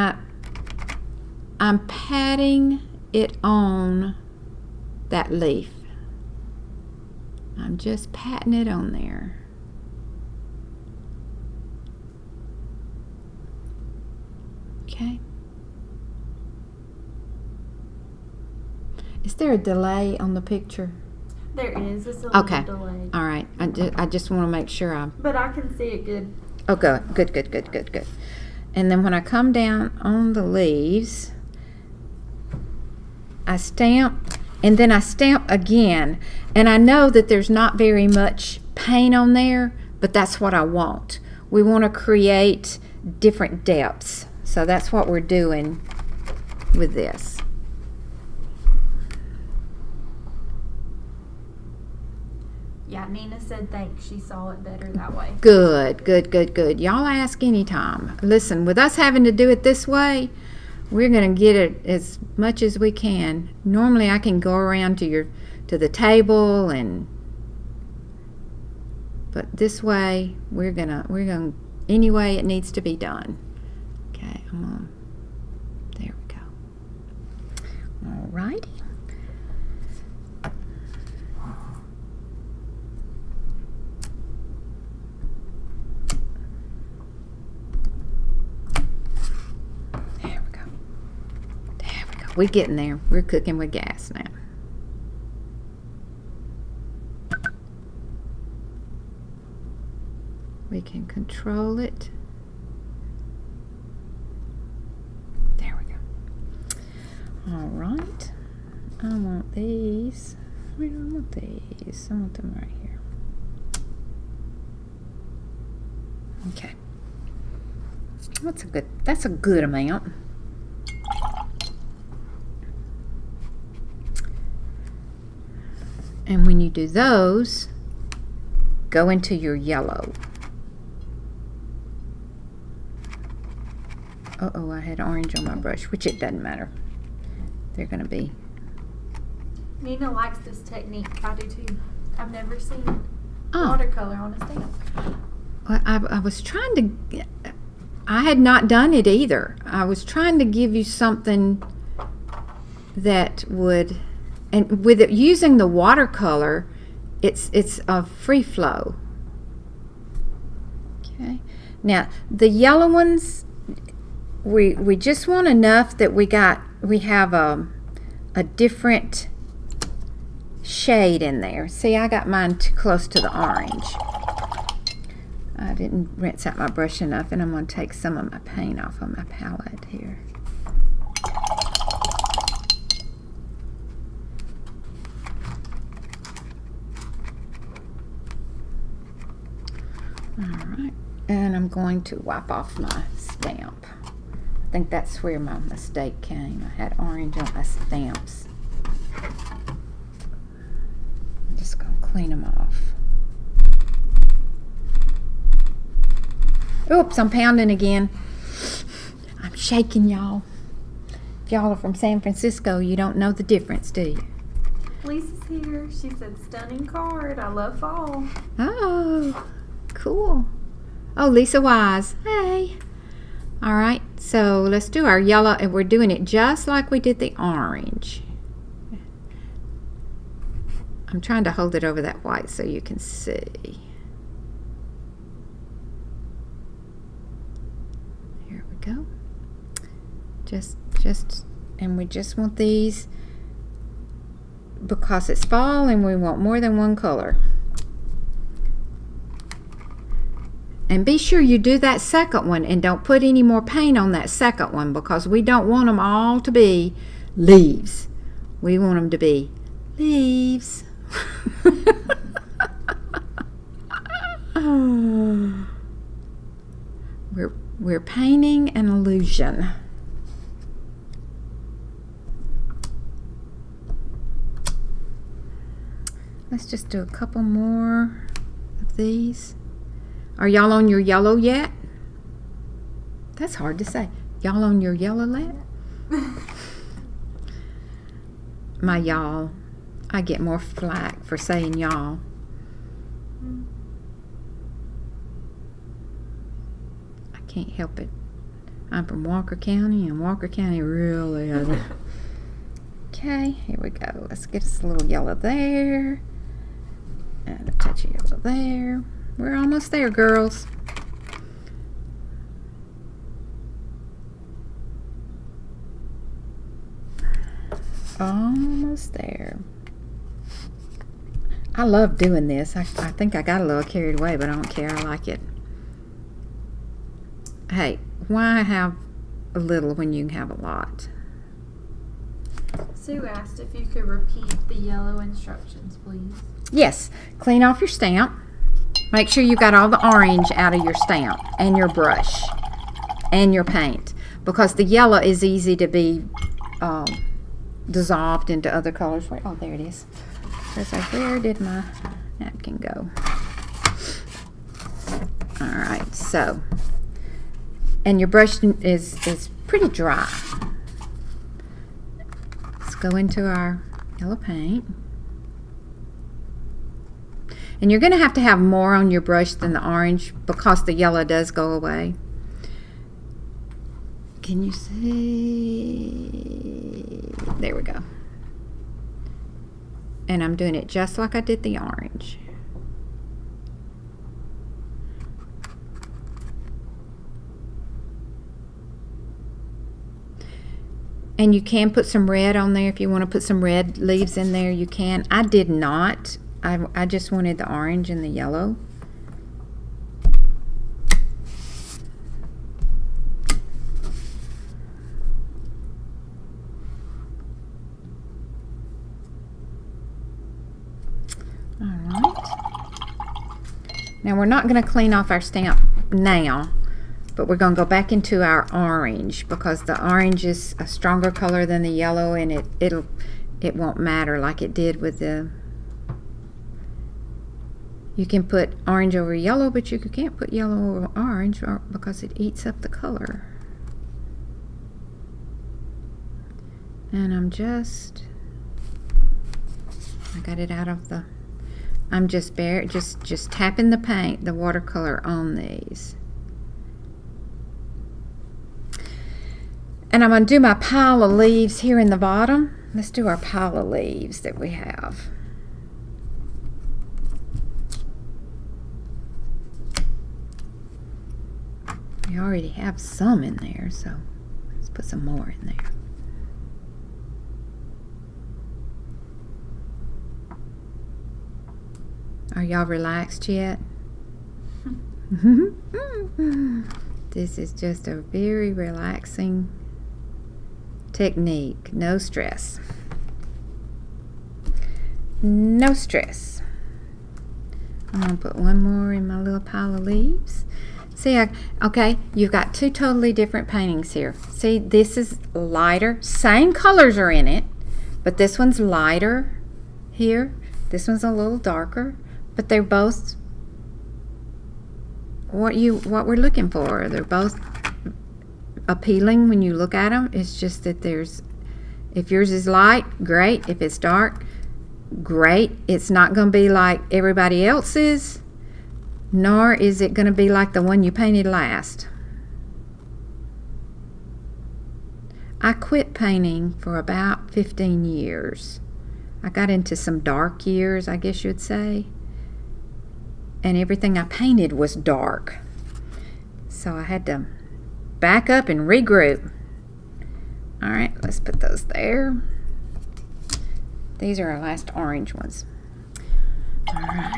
I'm patting it on that leaf. I'm just patting it on there. Okay. Is there a delay on the picture? There is. It's a little Okay. delayed. All right. I just want to make sure But I can see it good. Oh, good. And then when I come down on the leaves, I stamp, and then I stamp again. And I know that there's not very much paint on there, but that's what I want. We want to create different depths. So that's what we're doing with this. Yeah, Nina said thanks. She saw it better that way. Good. Y'all ask anytime. Listen, with us having to do it this way, we're going to get it as much as we can. Normally I can go around to the table and but this way we're gonna any way it needs to be done. Okay, there we go. All righty. There we go. We're getting there. We're cooking with gas now. We can control it. There we go. All right. I want these. Where do I want these? I want them right here. Okay. That's a good amount. And when you do those, go into your yellow. Uh-oh, I had orange on my brush, which it doesn't matter. They're going to be. Nina likes this technique. I do too. I've never seen watercolor on a stamp. Well, I was trying to, I had not done it either. I was trying to give you something that would, and with it using the watercolor, it's a free flow. Okay. Now, the yellow ones, we just want enough that we have a different shade in there. See, I got mine too close to the orange. I didn't rinse out my brush enough, and I'm going to take some of my paint off of my palette here. Alright, and I'm going to wipe off my stamp. I think that's where my mistake came. I had orange on my stamps. I'm just going to clean them off. Oops, I'm pounding again. I'm shaking, y'all. If y'all are from San Francisco, you don't know the difference, do you? Lisa's here. She said, stunning card. I love fall. Oh, cool. Oh, Lisa Wise. Hey. All right, so let's do our yellow, and we're doing it just like we did the orange. I'm trying to hold it over that white so you can see. Here we go. And we just want these because it's fall and we want more than one color. And be sure you do that second one and don't put any more paint on that second one, because we don't want them all to be leaves. We want them to be leaves. We're painting an illusion. Let's just do a couple more of these. Are y'all on your yellow yet? That's hard to say. Y'all on your yellow yet? My y'all. I get more flack for saying y'all. I can't help it. I'm from Walker County, and Walker County really has it. Okay, here we go. Let's get us a little yellow there. And a touch of yellow there. We're almost there, girls. Almost there. I love doing this. I think I got a little carried away, but I don't care. I like it. Hey, why have a little when you can have a lot? Sue asked if you could repeat the yellow instructions, please. Yes. Clean off your stamp. Make sure you got all the orange out of your stamp and your brush and your paint, because the yellow is easy to be dissolved into other colors. Oh, there it is. Where did my napkin go? All right, so, and your brush is pretty dry. Let's go into our yellow paint. And you're going to have more on your brush than the orange because the yellow does go away. Can you see? There we go. And I'm doing it just like I did the orange. And you can put some red on there if you want to put some red leaves in there, you can. I did not. I just wanted the orange and the yellow. Now we're not going to clean off our stamp now, but we're going to go back into our orange because the orange is a stronger color than the yellow, and it won't matter like it did with the. You can put orange over yellow, but you can't put yellow over orange because it eats up the color. And I got it out of the. I'm just tapping the paint, the watercolor on these. And I'm going to do my pile of leaves here in the bottom. Let's do our pile of leaves that we have. We already have some in there, so let's put some more in there. Are y'all relaxed yet? This is just a very relaxing technique. No stress. No stress. I'm going to put one more in my little pile of leaves. See, okay, you've got two totally different paintings here. See, this is lighter. Same colors are in it, but this one's lighter here. This one's a little darker. But they're both what we're looking for. They're both appealing when you look at them. It's just that if yours is light, great. If it's dark, great. It's not going to be like everybody else's, nor is it going to be like the one you painted last. I quit painting for about 15 years. I got into some dark years, I guess you'd say. And everything I painted was dark. So I had to back up and regroup. Alright, let's put those there. These are our last orange ones. Alright.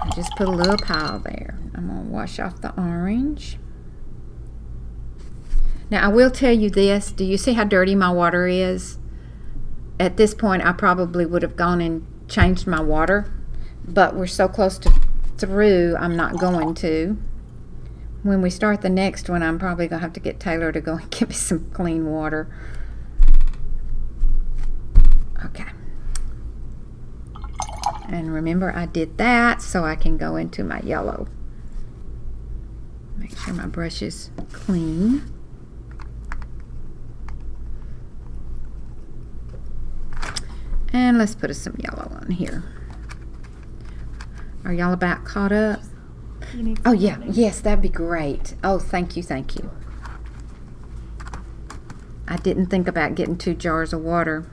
I just put a little pile there. I'm going to wash off the orange. Now I will tell you this. Do you see how dirty my water is? At this point I probably would have gone and changed my water. But we're so close to through, I'm not going to. When we start the next one, I'm probably going to have to get Taylor to go and give me some clean water. Okay. And remember, I did that so I can go into my yellow. Make sure my brush is clean. And let's put some yellow on here. Are y'all about caught up? Oh yeah, yes, that'd be great. Oh, thank you, thank you. I didn't think about getting 2 jars of water.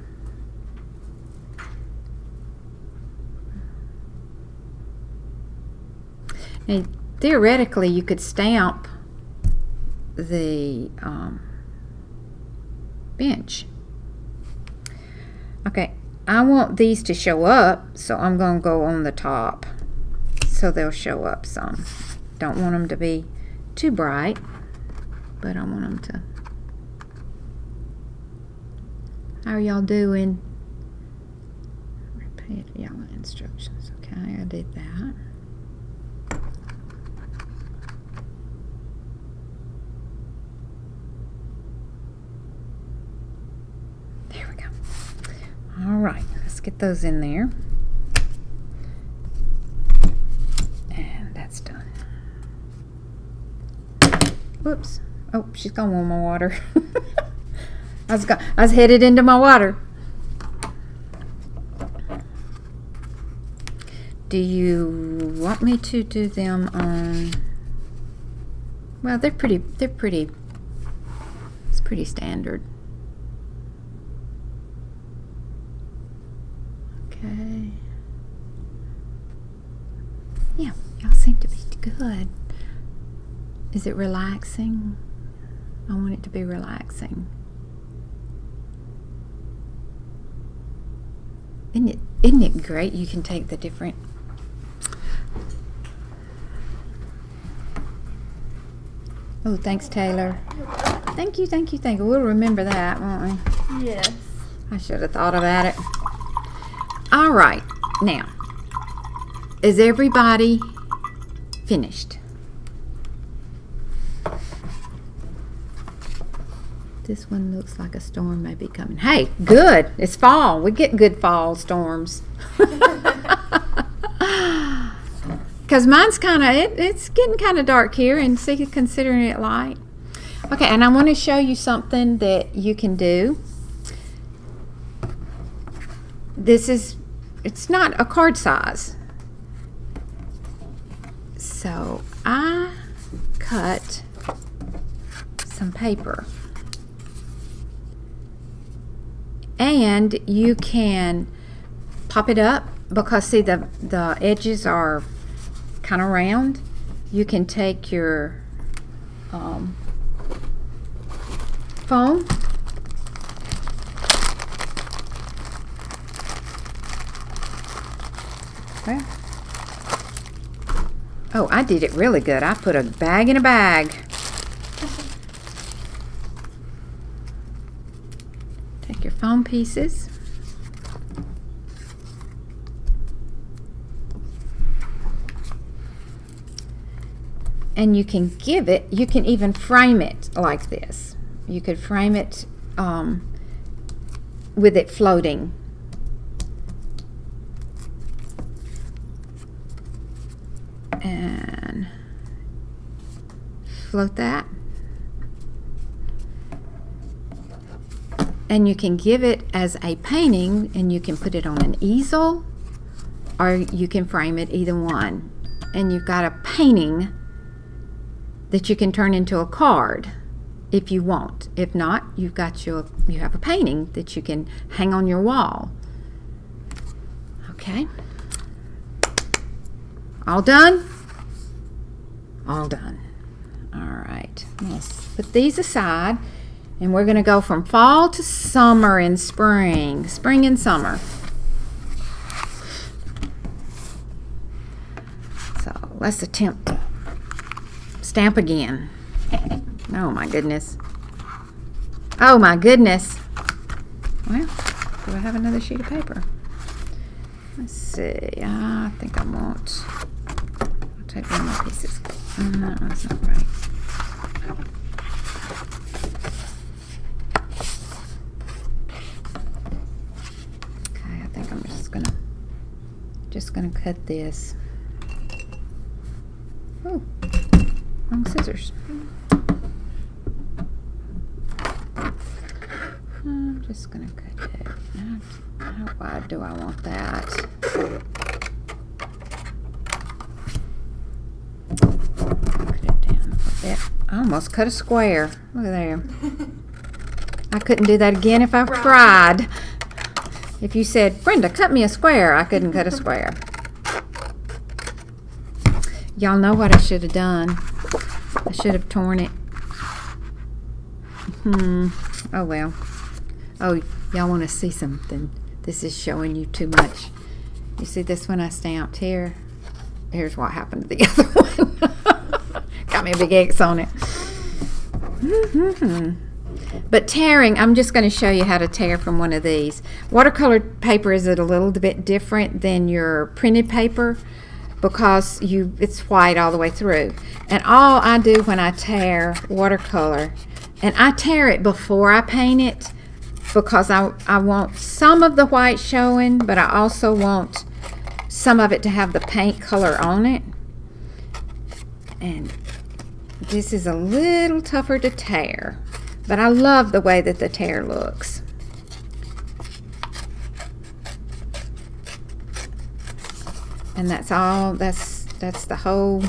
Now, theoretically, you could stamp the bench. Okay, I want these to show up, so I'm going to go on the top. So they'll show up some. Don't want them to be too bright, but I want them to. How are y'all doing? Repeat yellow instructions. Okay, I did that. There we go. All right, let's get those in there. That's done. Whoops. Oh, she's gonna want my water. I was headed into my water. Do you want me to do them on, well, it's pretty standard. Okay. Yeah, y'all seem to be good. Is it relaxing? I want it to be relaxing. Isn't it great? You can take the different. Oh, thanks, Taylor. Thank you. We'll remember that, won't we? Yes. I should have thought about it. All right, now, is everybody finished? This one looks like a storm may be coming. Hey, good. It's fall. We get good fall storms. Because mine's kind of, it's getting kind of dark here, and see, considering it light. Okay, and I want to show you something that you can do. It's not a card size. So I cut some paper. And you can pop it up because see the edges are kind of round. You can take your foam well, oh, I did it really good. I put a bag in a bag. Take your foam pieces. And you can you can even frame it like this. You could frame it with it floating. And float that. And you can give it as a painting, and you can put it on an easel, or you can frame it, either one. And you've got a painting that you can turn into a card if you want. If not, you have a painting that you can hang on your wall. Okay. All done? All done. All right. Let's put these aside, and we're going to go from fall to summer and spring. Spring and summer. So let's attempt to stamp again. Oh my goodness. Oh my goodness. Well, do I have another sheet of paper? Let's see. I think I want. I'll take one of my pieces. No, that's not right. Okay, I think I'm just gonna cut this. Oh, wrong scissors. I'm just gonna cut it. How wide do I want that? Cut it down a bit. I almost cut a square. Look at there. I couldn't do that again if I tried. If you said, Brenda, cut me a square, I couldn't cut a square. Y'all know what I should have done. I should have torn it. Oh well. Oh, y'all want to see something? This is showing you too much. You see this one I stamped here? Here's what happened to the other one. Got me a big X on it. But tearing, I'm just going to show you how to tear from one of these. Watercolor paper is a little bit different than your printed paper because it's white all the way through. And all I do when I tear watercolor, and I tear it before I paint it, because I want some of the white showing, but I also want some of it to have the paint color on it. And this is a little tougher to tear, but I love the way that the tear looks. And that's all, that's the whole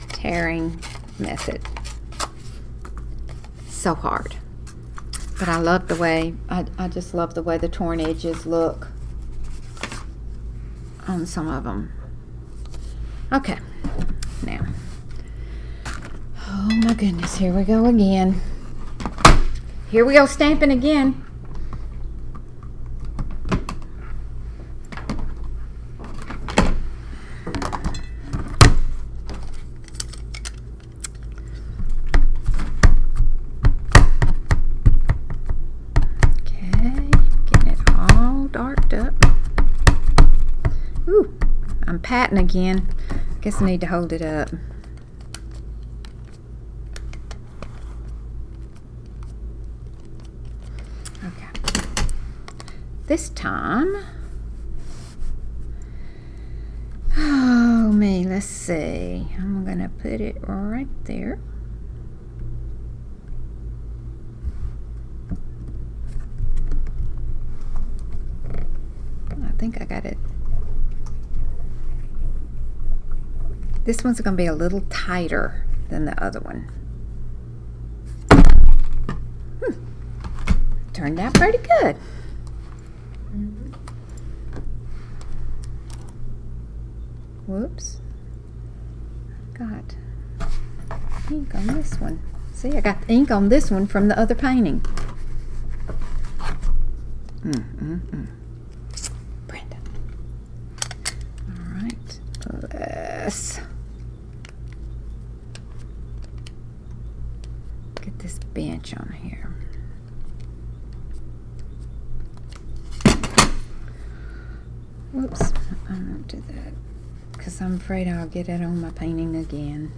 tearing method. So hard. But I love the way, I just love the way the torn edges look on some of them. Okay, now, oh my goodness, here we go again. Here we go stamping again. Patting again. Guess I need to hold it up. Okay. This time, oh me, let's see. I'm gonna put it right there. I think I got it. This one's going to be a little tighter than the other one. Turned out pretty good. Whoops. Got ink on this one. See, I got the ink on this one from the other painting. Brenda. All right. Let's get this bench on here. Whoops, I won't do that because I'm afraid I'll get it on my painting again.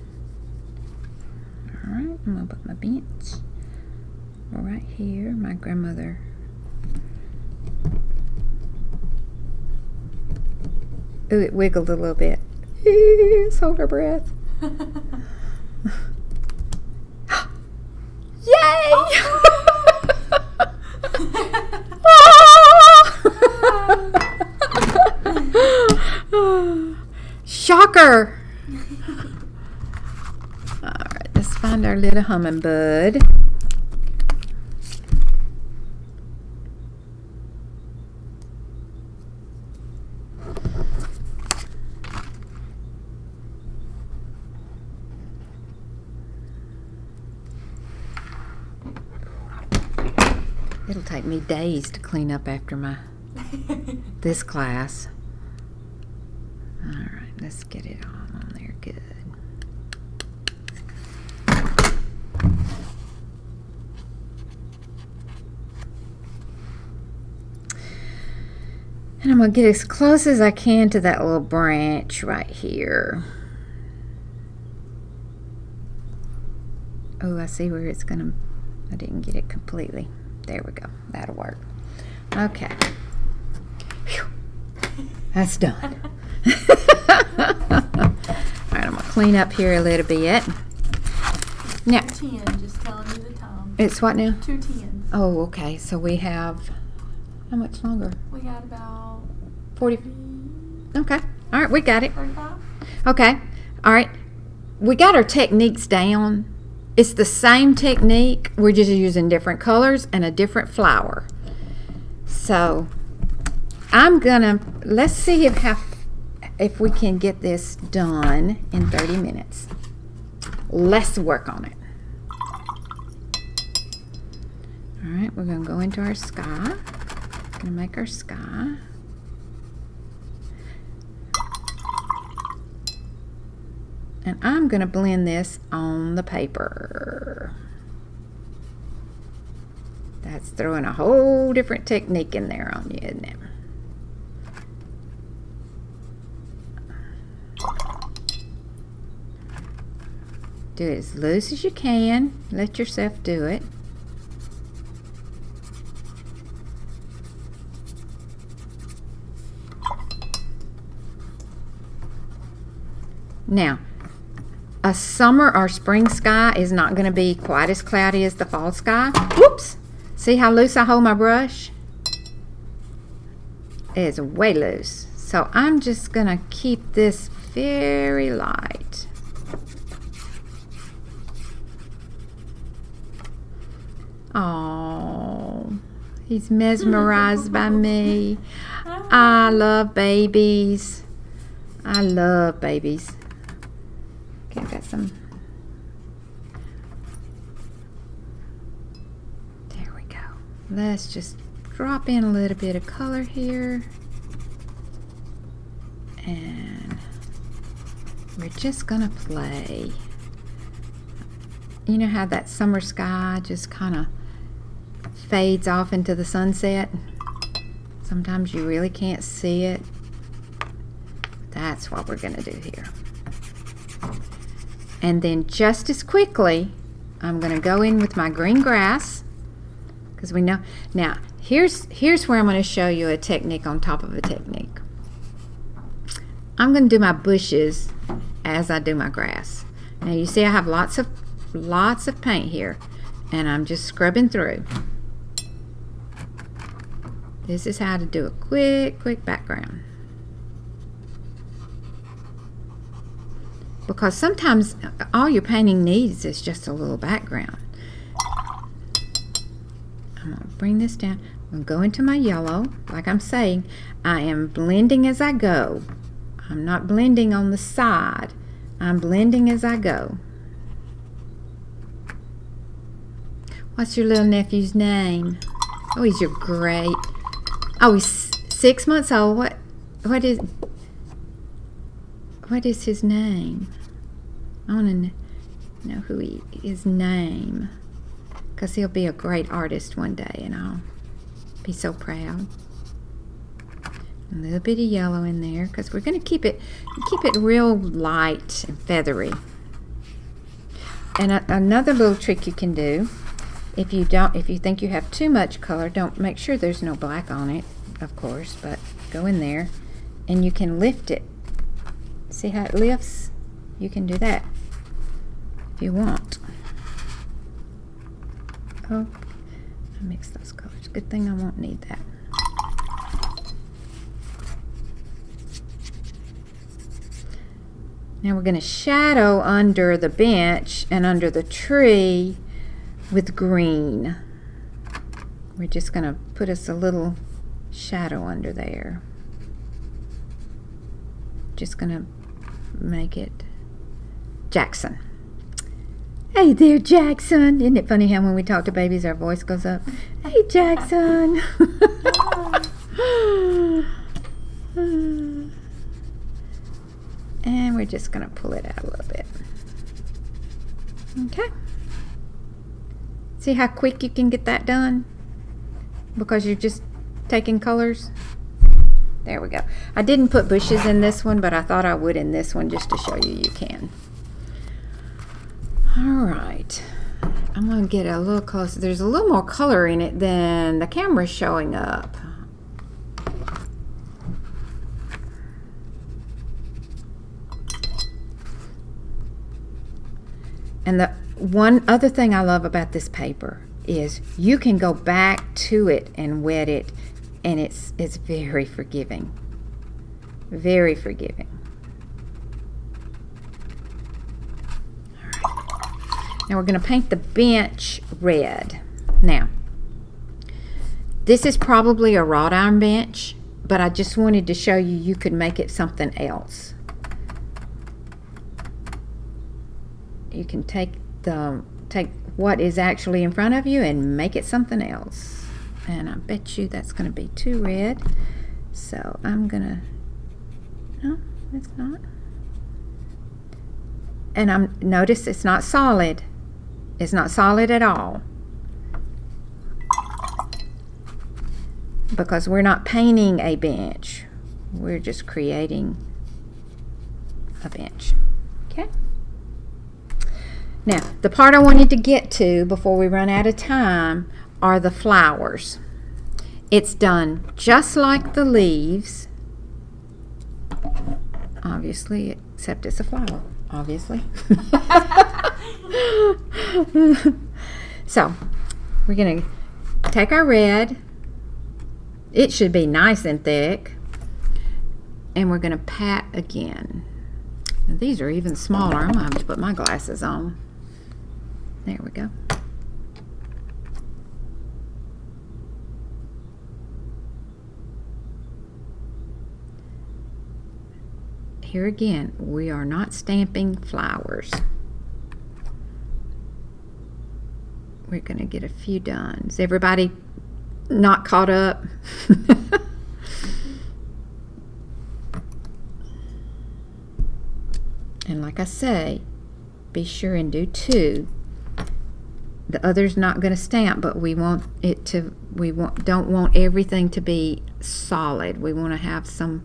Alright, I'm gonna put my bench right here. My grandmother ooh, it wiggled a little bit. Let's hold our breath. Yay! Shocker! Alright, let's find our little hummingbird. It'll take me days to clean up after my this class. All right, let's get it all on there good. And I'm gonna get as close as I can to that little branch right here. Oh, I see where it's gonna, I didn't get it completely. There we go. That'll work. Okay. Whew. That's done. Alright, I'm going to clean up here a little bit. Now, 2:10, just telling you the time. It's what now? 2:10. Oh, okay. So we have, how much longer? We got about 40. Okay. Alright, we got it. 35. Okay. Alright. We got our techniques down. It's the same technique, we're just using different colors and a different flower. So I'm gonna, let's see if we can get this done in 30 minutes. Let's work on it. All right, we're gonna go into our sky. Gonna make our sky. And I'm going to blend this on the paper. That's throwing a whole different technique in there on you, isn't it? Do it as loose as you can. Let yourself do it. Now, a summer or spring sky is not going to be quite as cloudy as the fall sky. Whoops! See how loose I hold my brush? It's way loose. So I'm just gonna keep this very light. Oh, he's mesmerized by me. I love babies. I love babies. Okay, I've got some. There we go. Let's just drop in a little bit of color here. And we're just gonna play. You know how that summer sky just kind of fades off into the sunset? Sometimes you really can't see it. That's what we're gonna do here. And then just as quickly, I'm gonna go in with my green grass, because we know. Now, here's where I'm gonna show you a technique on top of a technique. I'm gonna do my bushes as I do my grass. Now you see I have lots of paint here, and I'm just scrubbing through. This is how to do a quick background. Because sometimes all your painting needs is just a little background. I'm going to bring this down. I'm going to go into my yellow. Like I'm saying, I am blending as I go. I'm not blending on the side. I'm blending as I go. What's your little nephew's name? Oh, he's your great. Oh, he's 6 months old. What is his name? I want to know his name, because he'll be a great artist one day, and I'll be so proud. A little bit of yellow in there, because we're going to keep it real light and feathery. And another little trick you can do, if you think you have too much color, don't make sure there's no black on it, of course, but go in there and you can lift it. See how it lifts? You can do that if you want. Oh, I mixed those colors. Good thing I won't need that. Now we're going to shadow under the bench and under the tree with green. We're just going to put us a little shadow under there. Just going to make it Jackson. Hey there, Jackson. Isn't it funny how when we talk to babies our voice goes up? Hey, Jackson. And we're just going to pull it out a little bit. Okay. See how quick you can get that done? Because you're just taking colors. There we go. I didn't put bushes in this one, but I thought I would in this one just to show you can. All right. I'm going to get a little closer. There's a little more color in it than the camera's showing up. And the one other thing I love about this paper is you can go back to it and wet it, and it's very forgiving. Very forgiving. All right. Now we're going to paint the bench red. Now, this is probably a wrought iron bench, but I just wanted to show you could make it something else. You can take what is actually in front of you and make it something else. And I bet you that's going to be too red. So I'm going to... No, it's not. And notice it's not solid. It's not solid at all. Because we're not painting a bench. We're just creating a bench. Okay? Now, the part I wanted to get to before we run out of time are the flowers. It's done just like the leaves, obviously, except it's a flower, obviously. So, we're going to take our red. It should be nice and thick. and we're going to pat again. Now, these are even smaller. I'm going to have to put my glasses on. There we go. Here again, we are not stamping flowers. We're going to get a few done. Is everybody not caught up? And like I say, be sure and do 2. The other's not going to stamp, but we want it to, don't want everything to be solid. We want to have some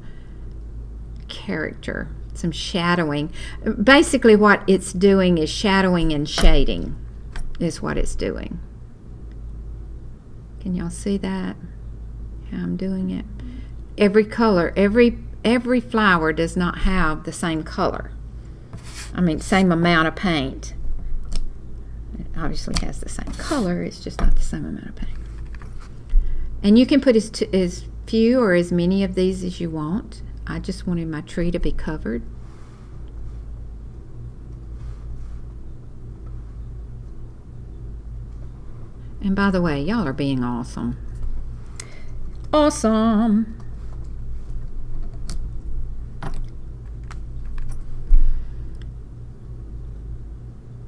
character, some shadowing. Basically what it's doing is shadowing and shading is what it's doing. Can y'all see that? How I'm doing it? Every color, every flower does not have the same color. I mean, same amount of paint. It obviously has the same color, it's just not the same amount of paint. And you can put as few or as many of these as you want. I just wanted my tree to be covered. And by the way, y'all are being awesome. Awesome!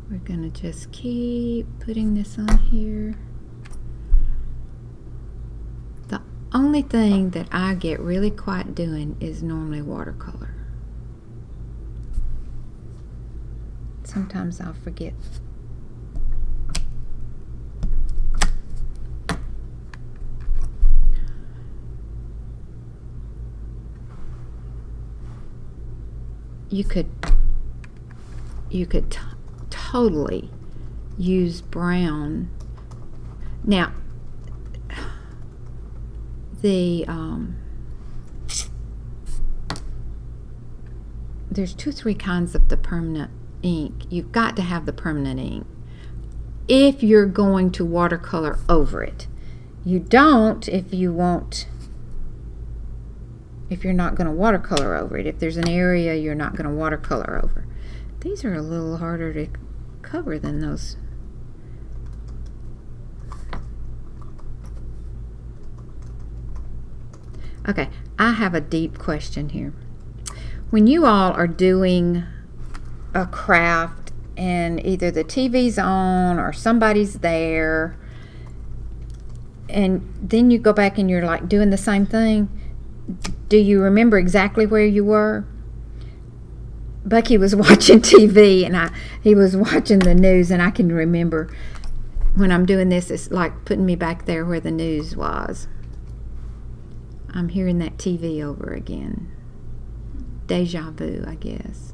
We're gonna just keep putting this on here. The only thing that I get really quiet doing is normally watercolor. Sometimes I'll forget. You could totally use brown. Now, there's 2 or 3 kinds of the permanent ink. You've got to have the permanent ink if you're going to watercolor over it. You don't if you're not going to watercolor over it. If there's an area you're not going to watercolor over. These are a little harder to cover than those. Okay, I have a deep question here. When you all are doing a craft and either the TV's on or somebody's there, and then you go back and you're like doing the same thing, do you remember exactly where you were? Bucky was watching TV and he was watching the news, and I can remember when I'm doing this, it's like putting me back there where the news was. I'm hearing that TV over again. Deja vu, I guess.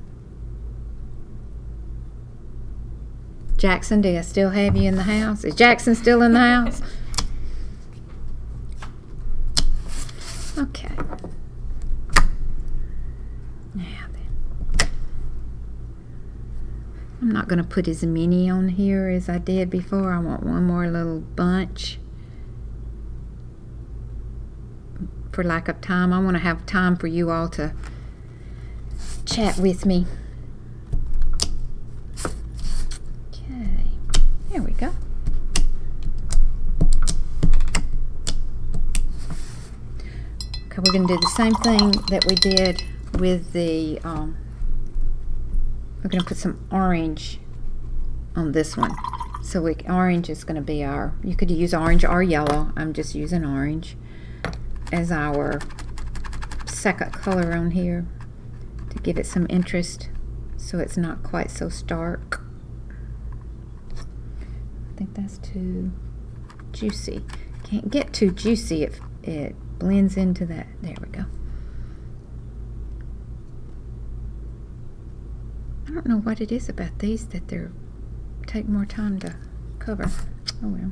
Jackson, do I still have you in the house? Is Jackson still in the house? Okay. Now then. I'm not going to put as many on here as I did before. I want one more little bunch. For lack of time, I want to have time for you all to chat with me. Okay, there we go. Okay, we're going to do the same thing that we did with the, we're going to put some orange on this one. So orange is going to be our, you could use orange or yellow. I'm just using orange as our second color on here to give it some interest so it's not quite so stark. I think that's too juicy. Can't get too juicy if it blends into that. There we go. I don't know what it is about these that they're take more time to cover. Oh well.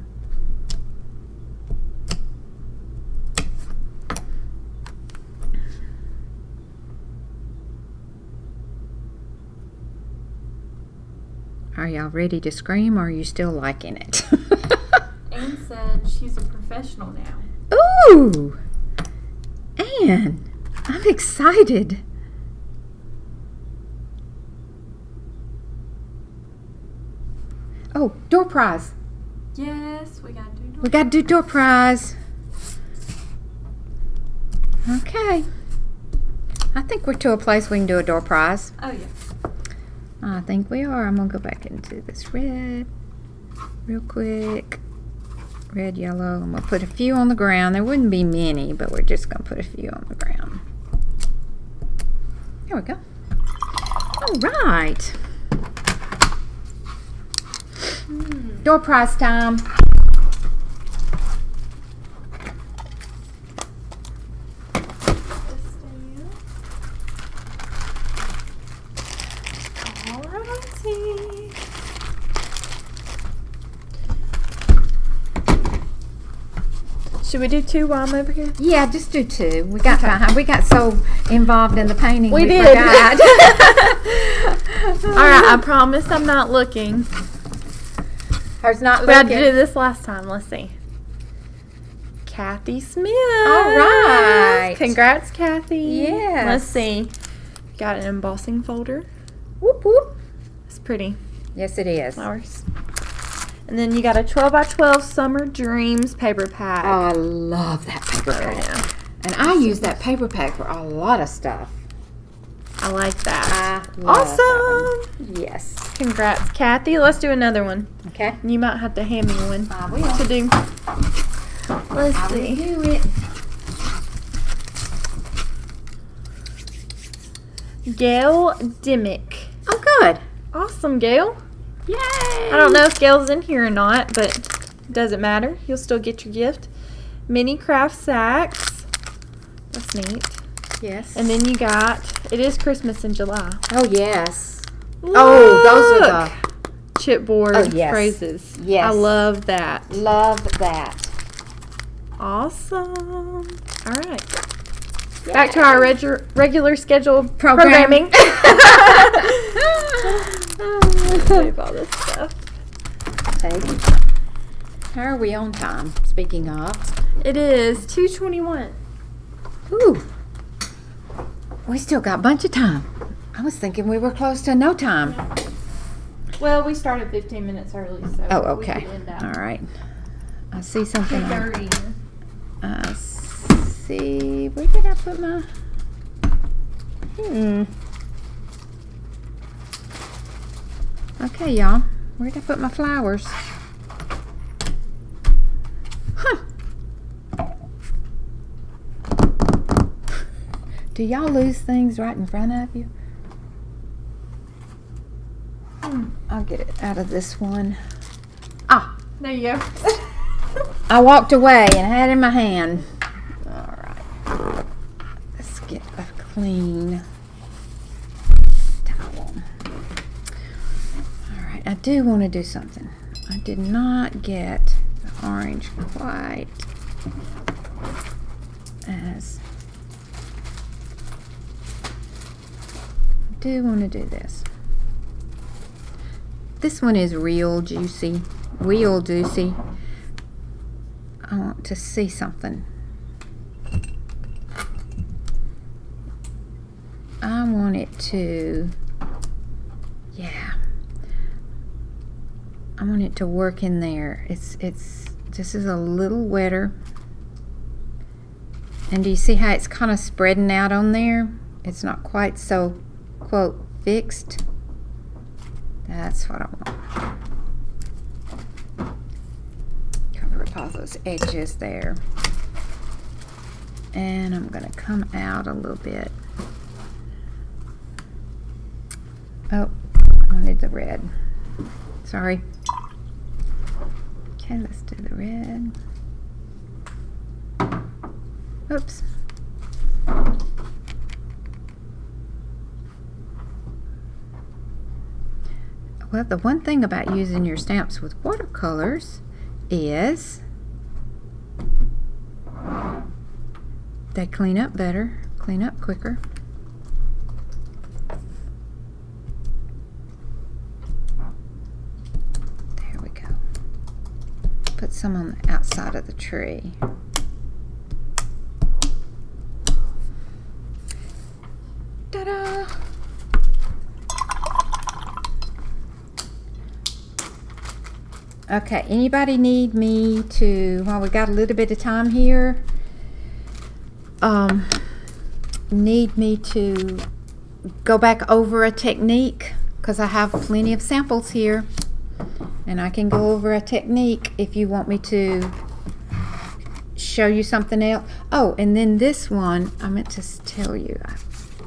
Are y'all ready to scream, or are you still liking it? Anne said she's a professional now. Ooh! Anne! I'm excited. Oh, door prize. Yes, we gotta do We got to do door prize. Okay. I think we're to a place we can do a door prize. Oh, yeah. I think we are. I'm going to go back into this red real quick. Red, yellow. I'm going to put a few on the ground. There wouldn't be many, but we're just going to put a few on the ground. There we go. All right. Door prize time. Alrighty. Should we do 2 while I'm over here? Yeah, just do 2. We got behind. We got so involved in the painting. We did. Forgot. Alright, I promise I'm not looking. Her's not We had to looking. do this last time. Let's see. Kathy Smith. All right. Congrats, Kathy. Yes. Let's see. Got an embossing folder. Whoop whoop. It's pretty. Yes, it is. Flowers. And then you got a 12 by 12 Summer Dreams paper pack. Oh, I love that paper pack. Yeah. And I use that paper pack for a lot of stuff. I like that. I love that Awesome. one. Yes. Congrats, Kathy. Let's do another one. Okay. You might have to hand me one I will. to do. Let's I will see. do it. Gail Dimmick. Oh, good. Awesome, Gail. Yay. I don't know if Gail's in here or not, but it doesn't matter. You'll still get your gift. Mini craft sacks. That's neat. Yes. And then you got, it is Christmas in July. Oh, yes. Look! Oh, those are the chipboard Oh, yes. phrases. Yes. I love that. love that. Awesome. All right. Back to our regular scheduled Programming. programming. Save all this stuff. How are we on time? Speaking of. It is 2:21. Ooh. We still got a bunch of time. I was thinking we were close to no time. Well, we started 15 minutes early, so Oh, we okay. could end All at right. I see something on. 2:30. I see. Where did I put my? Okay, y'all. Where did I put my flowers? Huh. Do y'all lose things right in front of you? I'll get it out of this one. Ah, There you go. I walked away and had it in my hand. All right. Let's get a clean towel. All right. I do want to do something. I did not get the orange quite as. I do want to do this. This one is real juicy. Real juicy. I want to see something. I want it to, yeah. I want it to work in there. It's this is a little wetter. And do you see how it's kind of spreading out on there? It's not quite so, quote, fixed. That's what I want. Cover up all those edges there. And I'm going to come out a little bit. Oh, I wanted the red. Sorry. Okay, let's do the red. Oops. Well, the one thing about using your stamps with watercolors is they clean up better, clean up quicker. There we go. Put some on the outside of the tree. Okay, anybody need me to, while we got a little bit of time here, need me to go back over a technique? Because I have plenty of samples here, and I can go over a technique if you want me to show you something else. Oh, and then this one, I meant to tell you,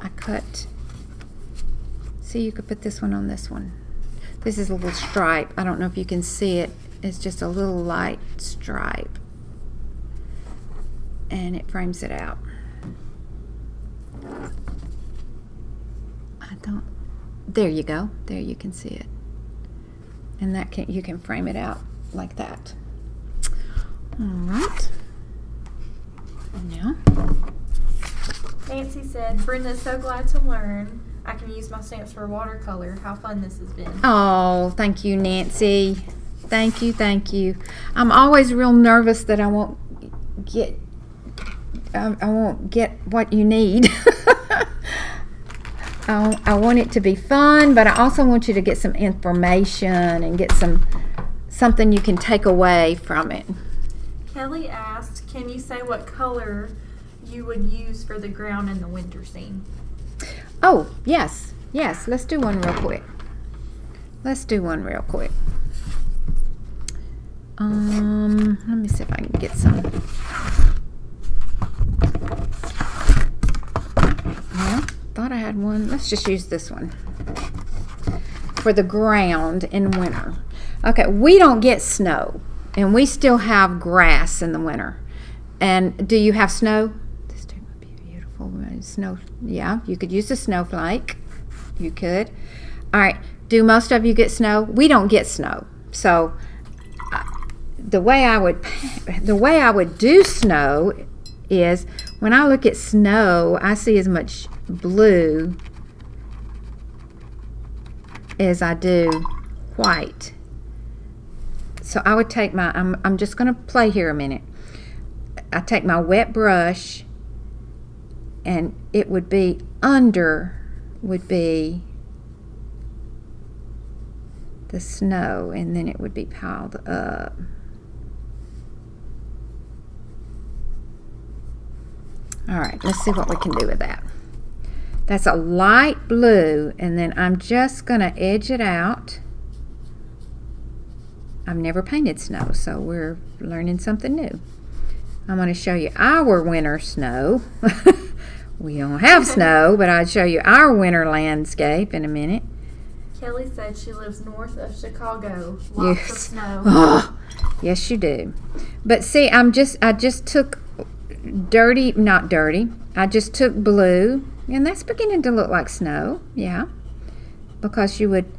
I cut, see, you could put this one on this one. This is a little stripe. I don't know if you can see it. It's just a little light stripe, and it frames it out. There you go. There you can see it. And that you can frame it out like that. All right. Now, Nancy said, Brenda's so glad to learn. I can use my stamps for watercolor. How fun this has been. oh, thank you, Nancy. Thank you, thank you. I'm always real nervous that I won't get what you need. I want it to be fun, but I also want you to get some information and get something you can take away from it. Kelly asked, can you say what color you would use for the ground in the winter scene? Oh, yes. Yes, let's do one real quick. Let's do one real quick. Let me see if I can get some. Well, thought I had one. Let's just use this one for the ground in winter. Okay, we don't get snow, and we still have grass in the winter. And do you have snow? This too would be beautiful. Snow, yeah, you could use a snowflake. You could. All right, do most of you get snow? We don't get snow. So the way I would do snow is when I look at snow, I see as much blue as I do white. So I would take my, I'm just going to play here a minute. I take my wet brush, and it would be would be the snow, and then it would be piled up. All right, let's see what we can do with that. That's a light blue, and then I'm just gonna edge it out. I've never painted snow, so we're learning something new. I'm gonna show you our winter snow. We don't have snow, but I'll show you our winter landscape in a minute. Kelly said she lives north of Chicago. Lots of snow. Oh, yes, you do. But see, I just took not dirty. I just took blue, and that's beginning to look like snow. Yeah, because you would.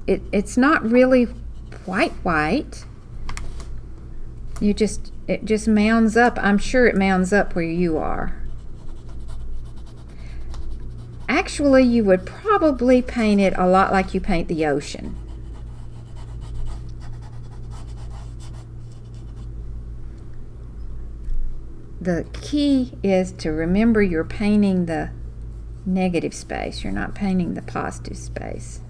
It's not really white. It just mounds up. I'm sure it mounds up where you are. Actually, you would probably paint it a lot like you paint the ocean. The key is to remember you're painting the negative space. You're not painting the positive space.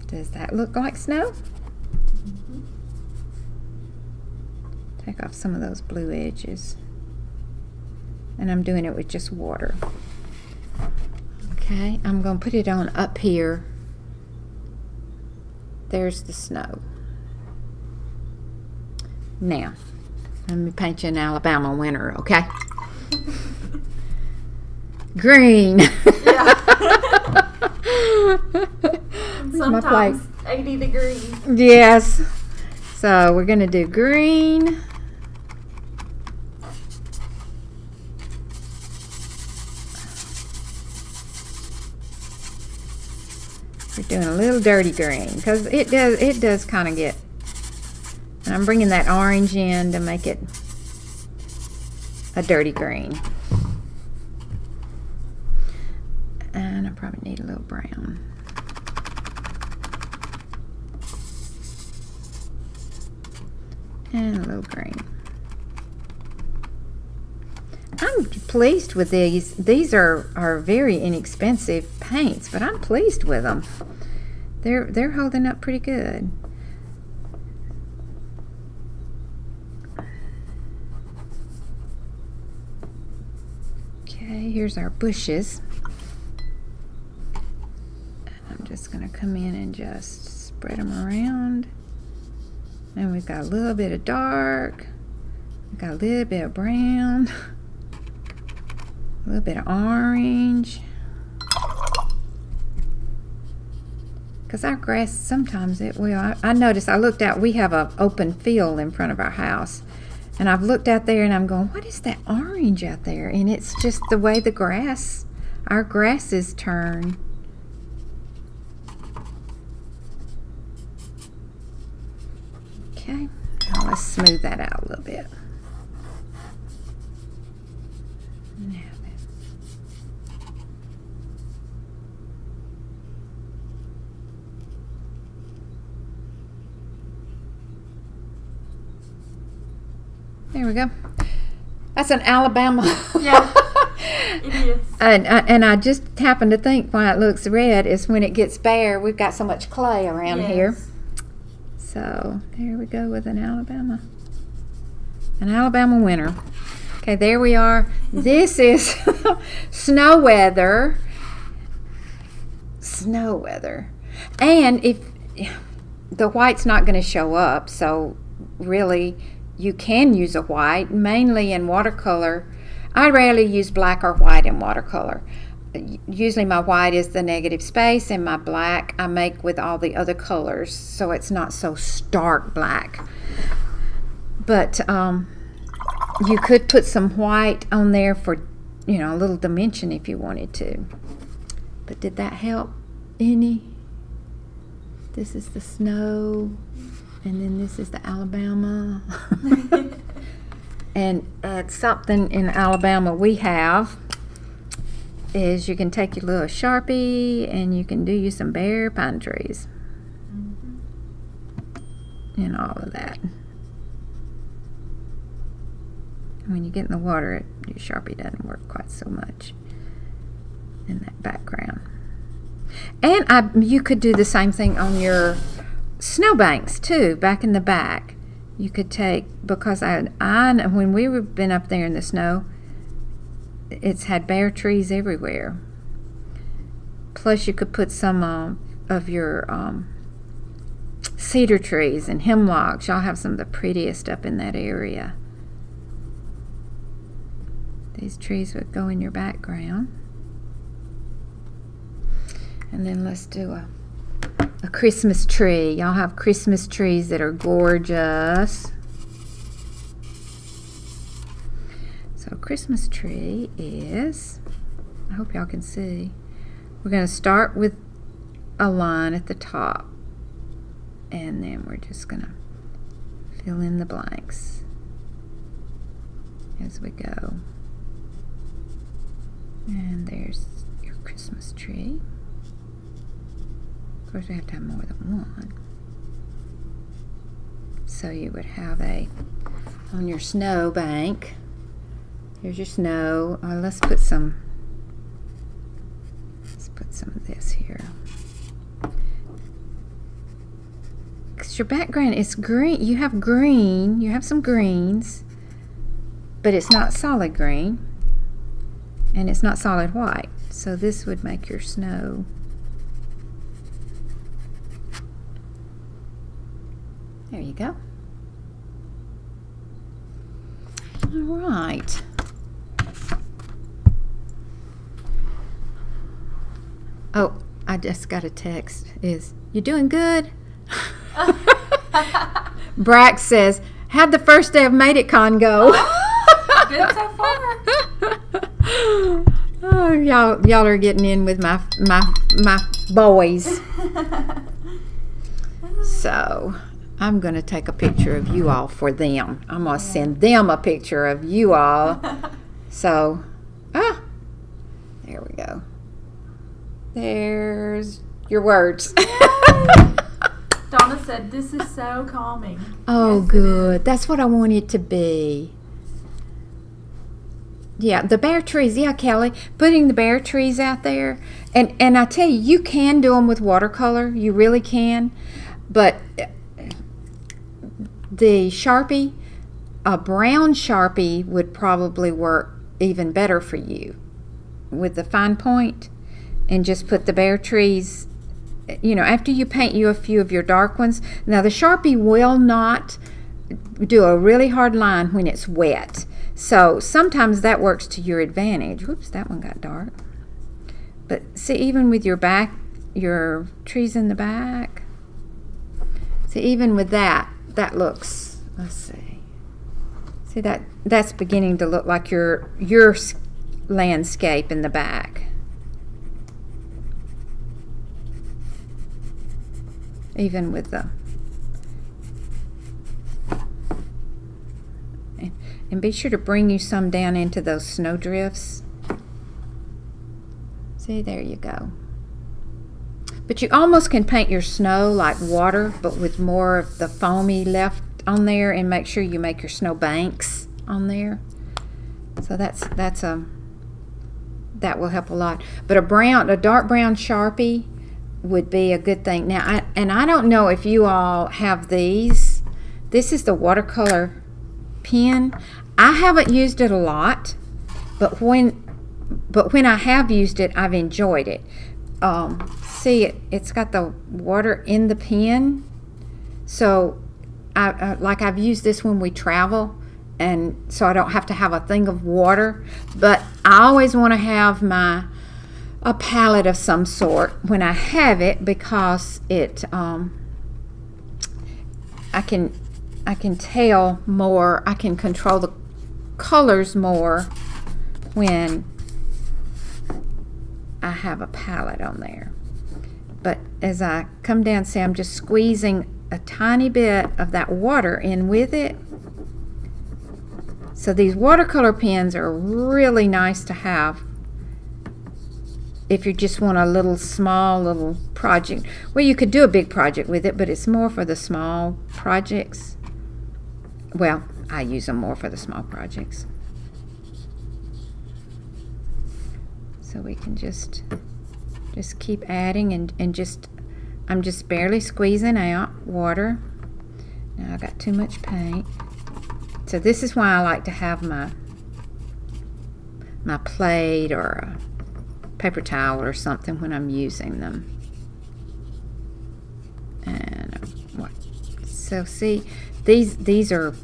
Does that look like snow? Mm-hmm. Take off some of those blue edges. And I'm doing it with just water. Okay, I'm going to put it on up here. There's the snow. Now, let me paint you an Alabama winter, okay? Green. Yeah. Sometimes 80 degrees. Yes. So we're going to do green. We're doing a little dirty green because it does kind of get. And I'm bringing that orange in to make it a dirty green. And I probably need a little brown. And a little green. I'm pleased with these. These are very inexpensive paints, but I'm pleased with them. They're holding up pretty good. Okay, here's our bushes. I'm just going to come in and just spread them around. And we've got a little bit of dark. We've got a little bit of brown. A little bit of orange. Because our grass, sometimes it will. I noticed, I looked out, we have an open field in front of our house. And I've looked out there and I'm going, what is that orange out there? And it's just the way the grass, our grasses turn. Okay, now let's smooth that out a little bit. There we go. That's an Alabama. Yeah, it is. And I just happened to think why it looks red is when it gets bare, we've got so much clay around here. So there we go with an Alabama winter. Okay, there we are. This is snow weather. Snow weather. And if the white's not going to show up, so really you can use a white, mainly in watercolor. I rarely use black or white in watercolor. Usually my white is the negative space, and my black I make with all the other colors, so it's not so stark black. But you could put some white on there for, you know, a little dimension if you wanted to. But did that help any? This is the snow. And then this is the Alabama. And something in Alabama we have is you can take your little Sharpie and you can do you some bare pine trees. And all of that. When you get in the water, your Sharpie doesn't work quite so much in that background. And you could do the same thing on your snowbanks too, back in the back. You could take, because I when we've been up there in the snow, it's had bare trees everywhere. Plus you could put some of your cedar trees and hemlocks. Y'all have some of the prettiest up in that area. These trees would go in your background. And then let's do a Christmas tree. Y'all have Christmas trees that are gorgeous. So a Christmas tree is, I hope y'all can see, we're going to start with a line at the top, and then we're just going to fill in the blanks as we go. And there's your Christmas tree. Of course, we have to have more than one. So you would have on your snow bank, here's your snow. Let's put some of this here. Because your background is green. You have green. You have some greens, but it's not solid green, and it's not solid white. So this would make your snow. There you go. All right. Oh, I just got a text. You doing good? Brack says, how'd the first day of Made It Con go? Good so far. Oh, y'all are getting in with my boys. So I'm going to take a picture of you all for them. I'm going to send them a picture of you all. So, there we go. There's your words. Donna said, this is so calming. Oh, yes, good. That's what I want it to be. Yeah, the bare trees. Yeah, Kelly, putting the bare trees out there. And I tell you, you can do them with watercolor. You really can. But the Sharpie, a brown Sharpie would probably work even better for you with the fine point. And just put the bare trees, you know, after you paint you a few of your dark ones. Now, the Sharpie will not do a really hard line when it's wet. So sometimes that works to your advantage. Whoops, that one got dark. But see, even with your trees in the back, see, even with that looks, let's see. See, that's beginning to look like your landscape in the back. Even with the, and be sure to bring you some down into those snow drifts. See, there you go. But you almost can paint your snow like water, but with more of the foamy left on there, and make sure you make your snow banks on there. So that will help a lot. But a dark brown Sharpie would be a good thing. Now, I don't know if you all have these. This is the watercolor pen. I haven't used it a lot, but when I have used it, I've enjoyed it. See, it's got the water in the pen, so I've used this when we travel, and so I don't have to have a thing of water. But I always want to have a palette of some sort when I have it, because it I can tell more, I can control the colors more when I have a palette on there. But as I come down, see, I'm just squeezing a tiny bit of that water in with it. So these watercolor pens are really nice to have if you just want a small little project. Well, you could do a big project with it, but it's more for the small projects. Well, I use them more for the small projects. So we can just keep adding and I'm just barely squeezing out water. Now I got too much paint. So this is why I like to have my plate or a paper towel or something when I'm using them. And so see, these are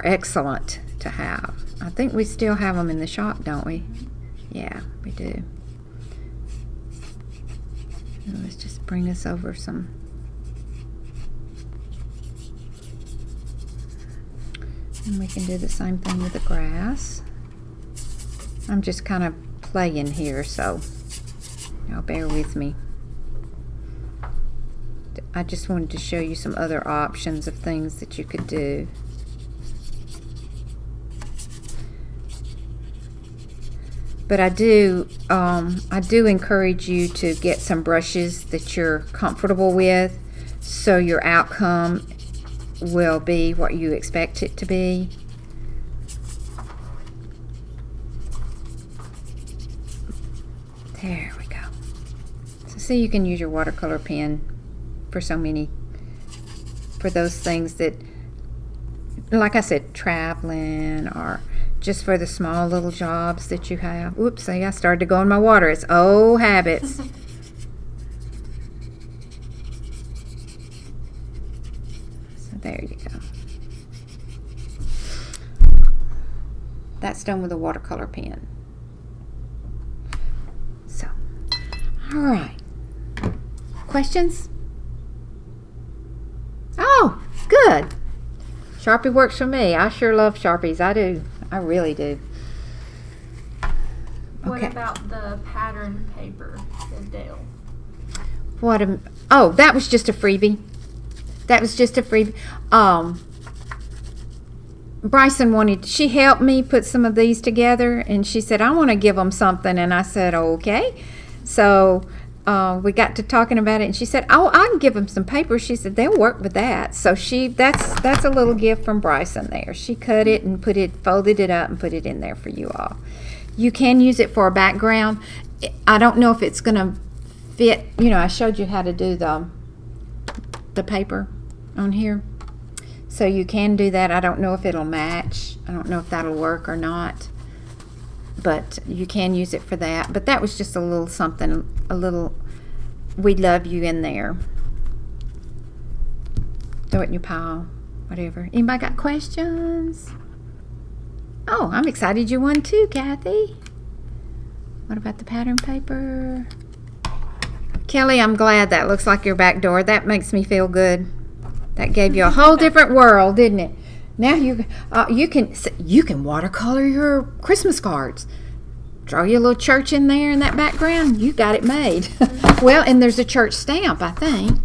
excellent to have. I think we still have them in the shop, don't we? Yeah, we do. Let's just bring this over some. And we can do the same thing with the grass. I'm just kind of playing here, so y'all bear with me. I just wanted to show you some other options of things that you could do. But I do encourage you to get some brushes that you're comfortable with, so your outcome will be what you expect it to be. There we go. So see, you can use your watercolor pen for for those things that, like I said, traveling, or just for the small little jobs that you have. Oops, see, I started to go in my water. It's old habits. So there you go. That's done with a watercolor pen. So, all right. Questions? Oh, good. Sharpie works for me. I sure love Sharpies. I do. I really do. What about the pattern paper, the Dale? Oh, that was just a freebie. That was just a freebie. Bryson she helped me put some of these together, and she said, I want to give them something, and I said, okay. So we got to talking about it, and she said, "Oh, I can give them some paper." She said they'll work with that. So that's a little gift from Bryson there. She cut it and folded it up and put it in there for you all. You can use it for a background. I don't know if it's gonna fit. You know, I showed you how to do the paper on here, so you can do that. I don't know if it'll match. I don't know if that'll work or not. But you can use it for that. But that was just a little something, a little "we love you" in there. Throw it in your pile, whatever. Anybody got questions? Oh, I'm excited you won too, Kathy. What about the pattern paper? Kelly, I'm glad that looks like your back door. That makes me feel good. That gave you a whole different world, didn't it? Now you can watercolor your Christmas cards. Draw your little church in there in that background. You got it made. Well, and there's a church stamp, I think.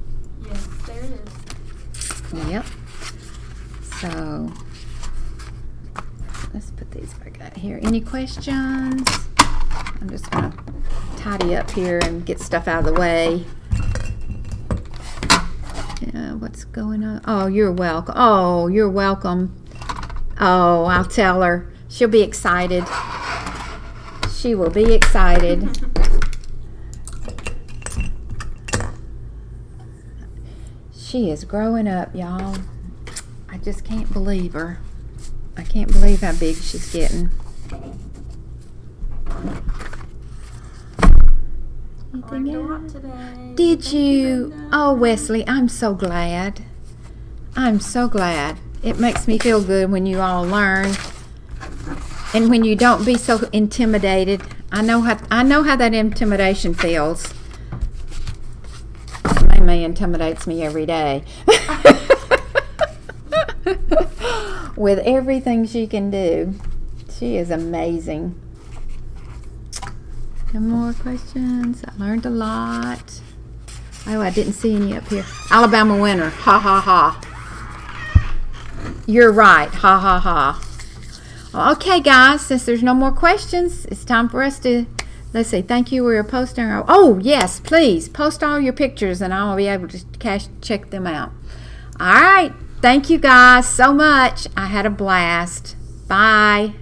Yes, there it is. Yep. So let's put these back out here. Any questions? I'm just gonna tidy up here and get stuff out of the way. Yeah, what's going on? Oh, you're welcome. Oh, you're welcome. Oh, I'll tell her. She'll be excited. She will be excited. She is growing up, y'all. I just can't believe her. I can't believe how big she's getting. Anything else? Did you? Oh, Wesley, I'm so glad. I'm so glad. It makes me feel good when you all learn, and when you don't be so intimidated. I know how that intimidation feels. Maymay intimidates me every day with everything she can do. She is amazing. No more questions. I learned a lot. Oh, I didn't see any up here. Alabama winner. Ha ha ha. You're right. Ha ha ha. Okay, guys, since there's no more questions, it's time for us to, let's see, thank you. We're posting our, oh, yes, please, post all your pictures and I'll be able to check them out. All right. Thank you, guys, so much. I had a blast. Bye.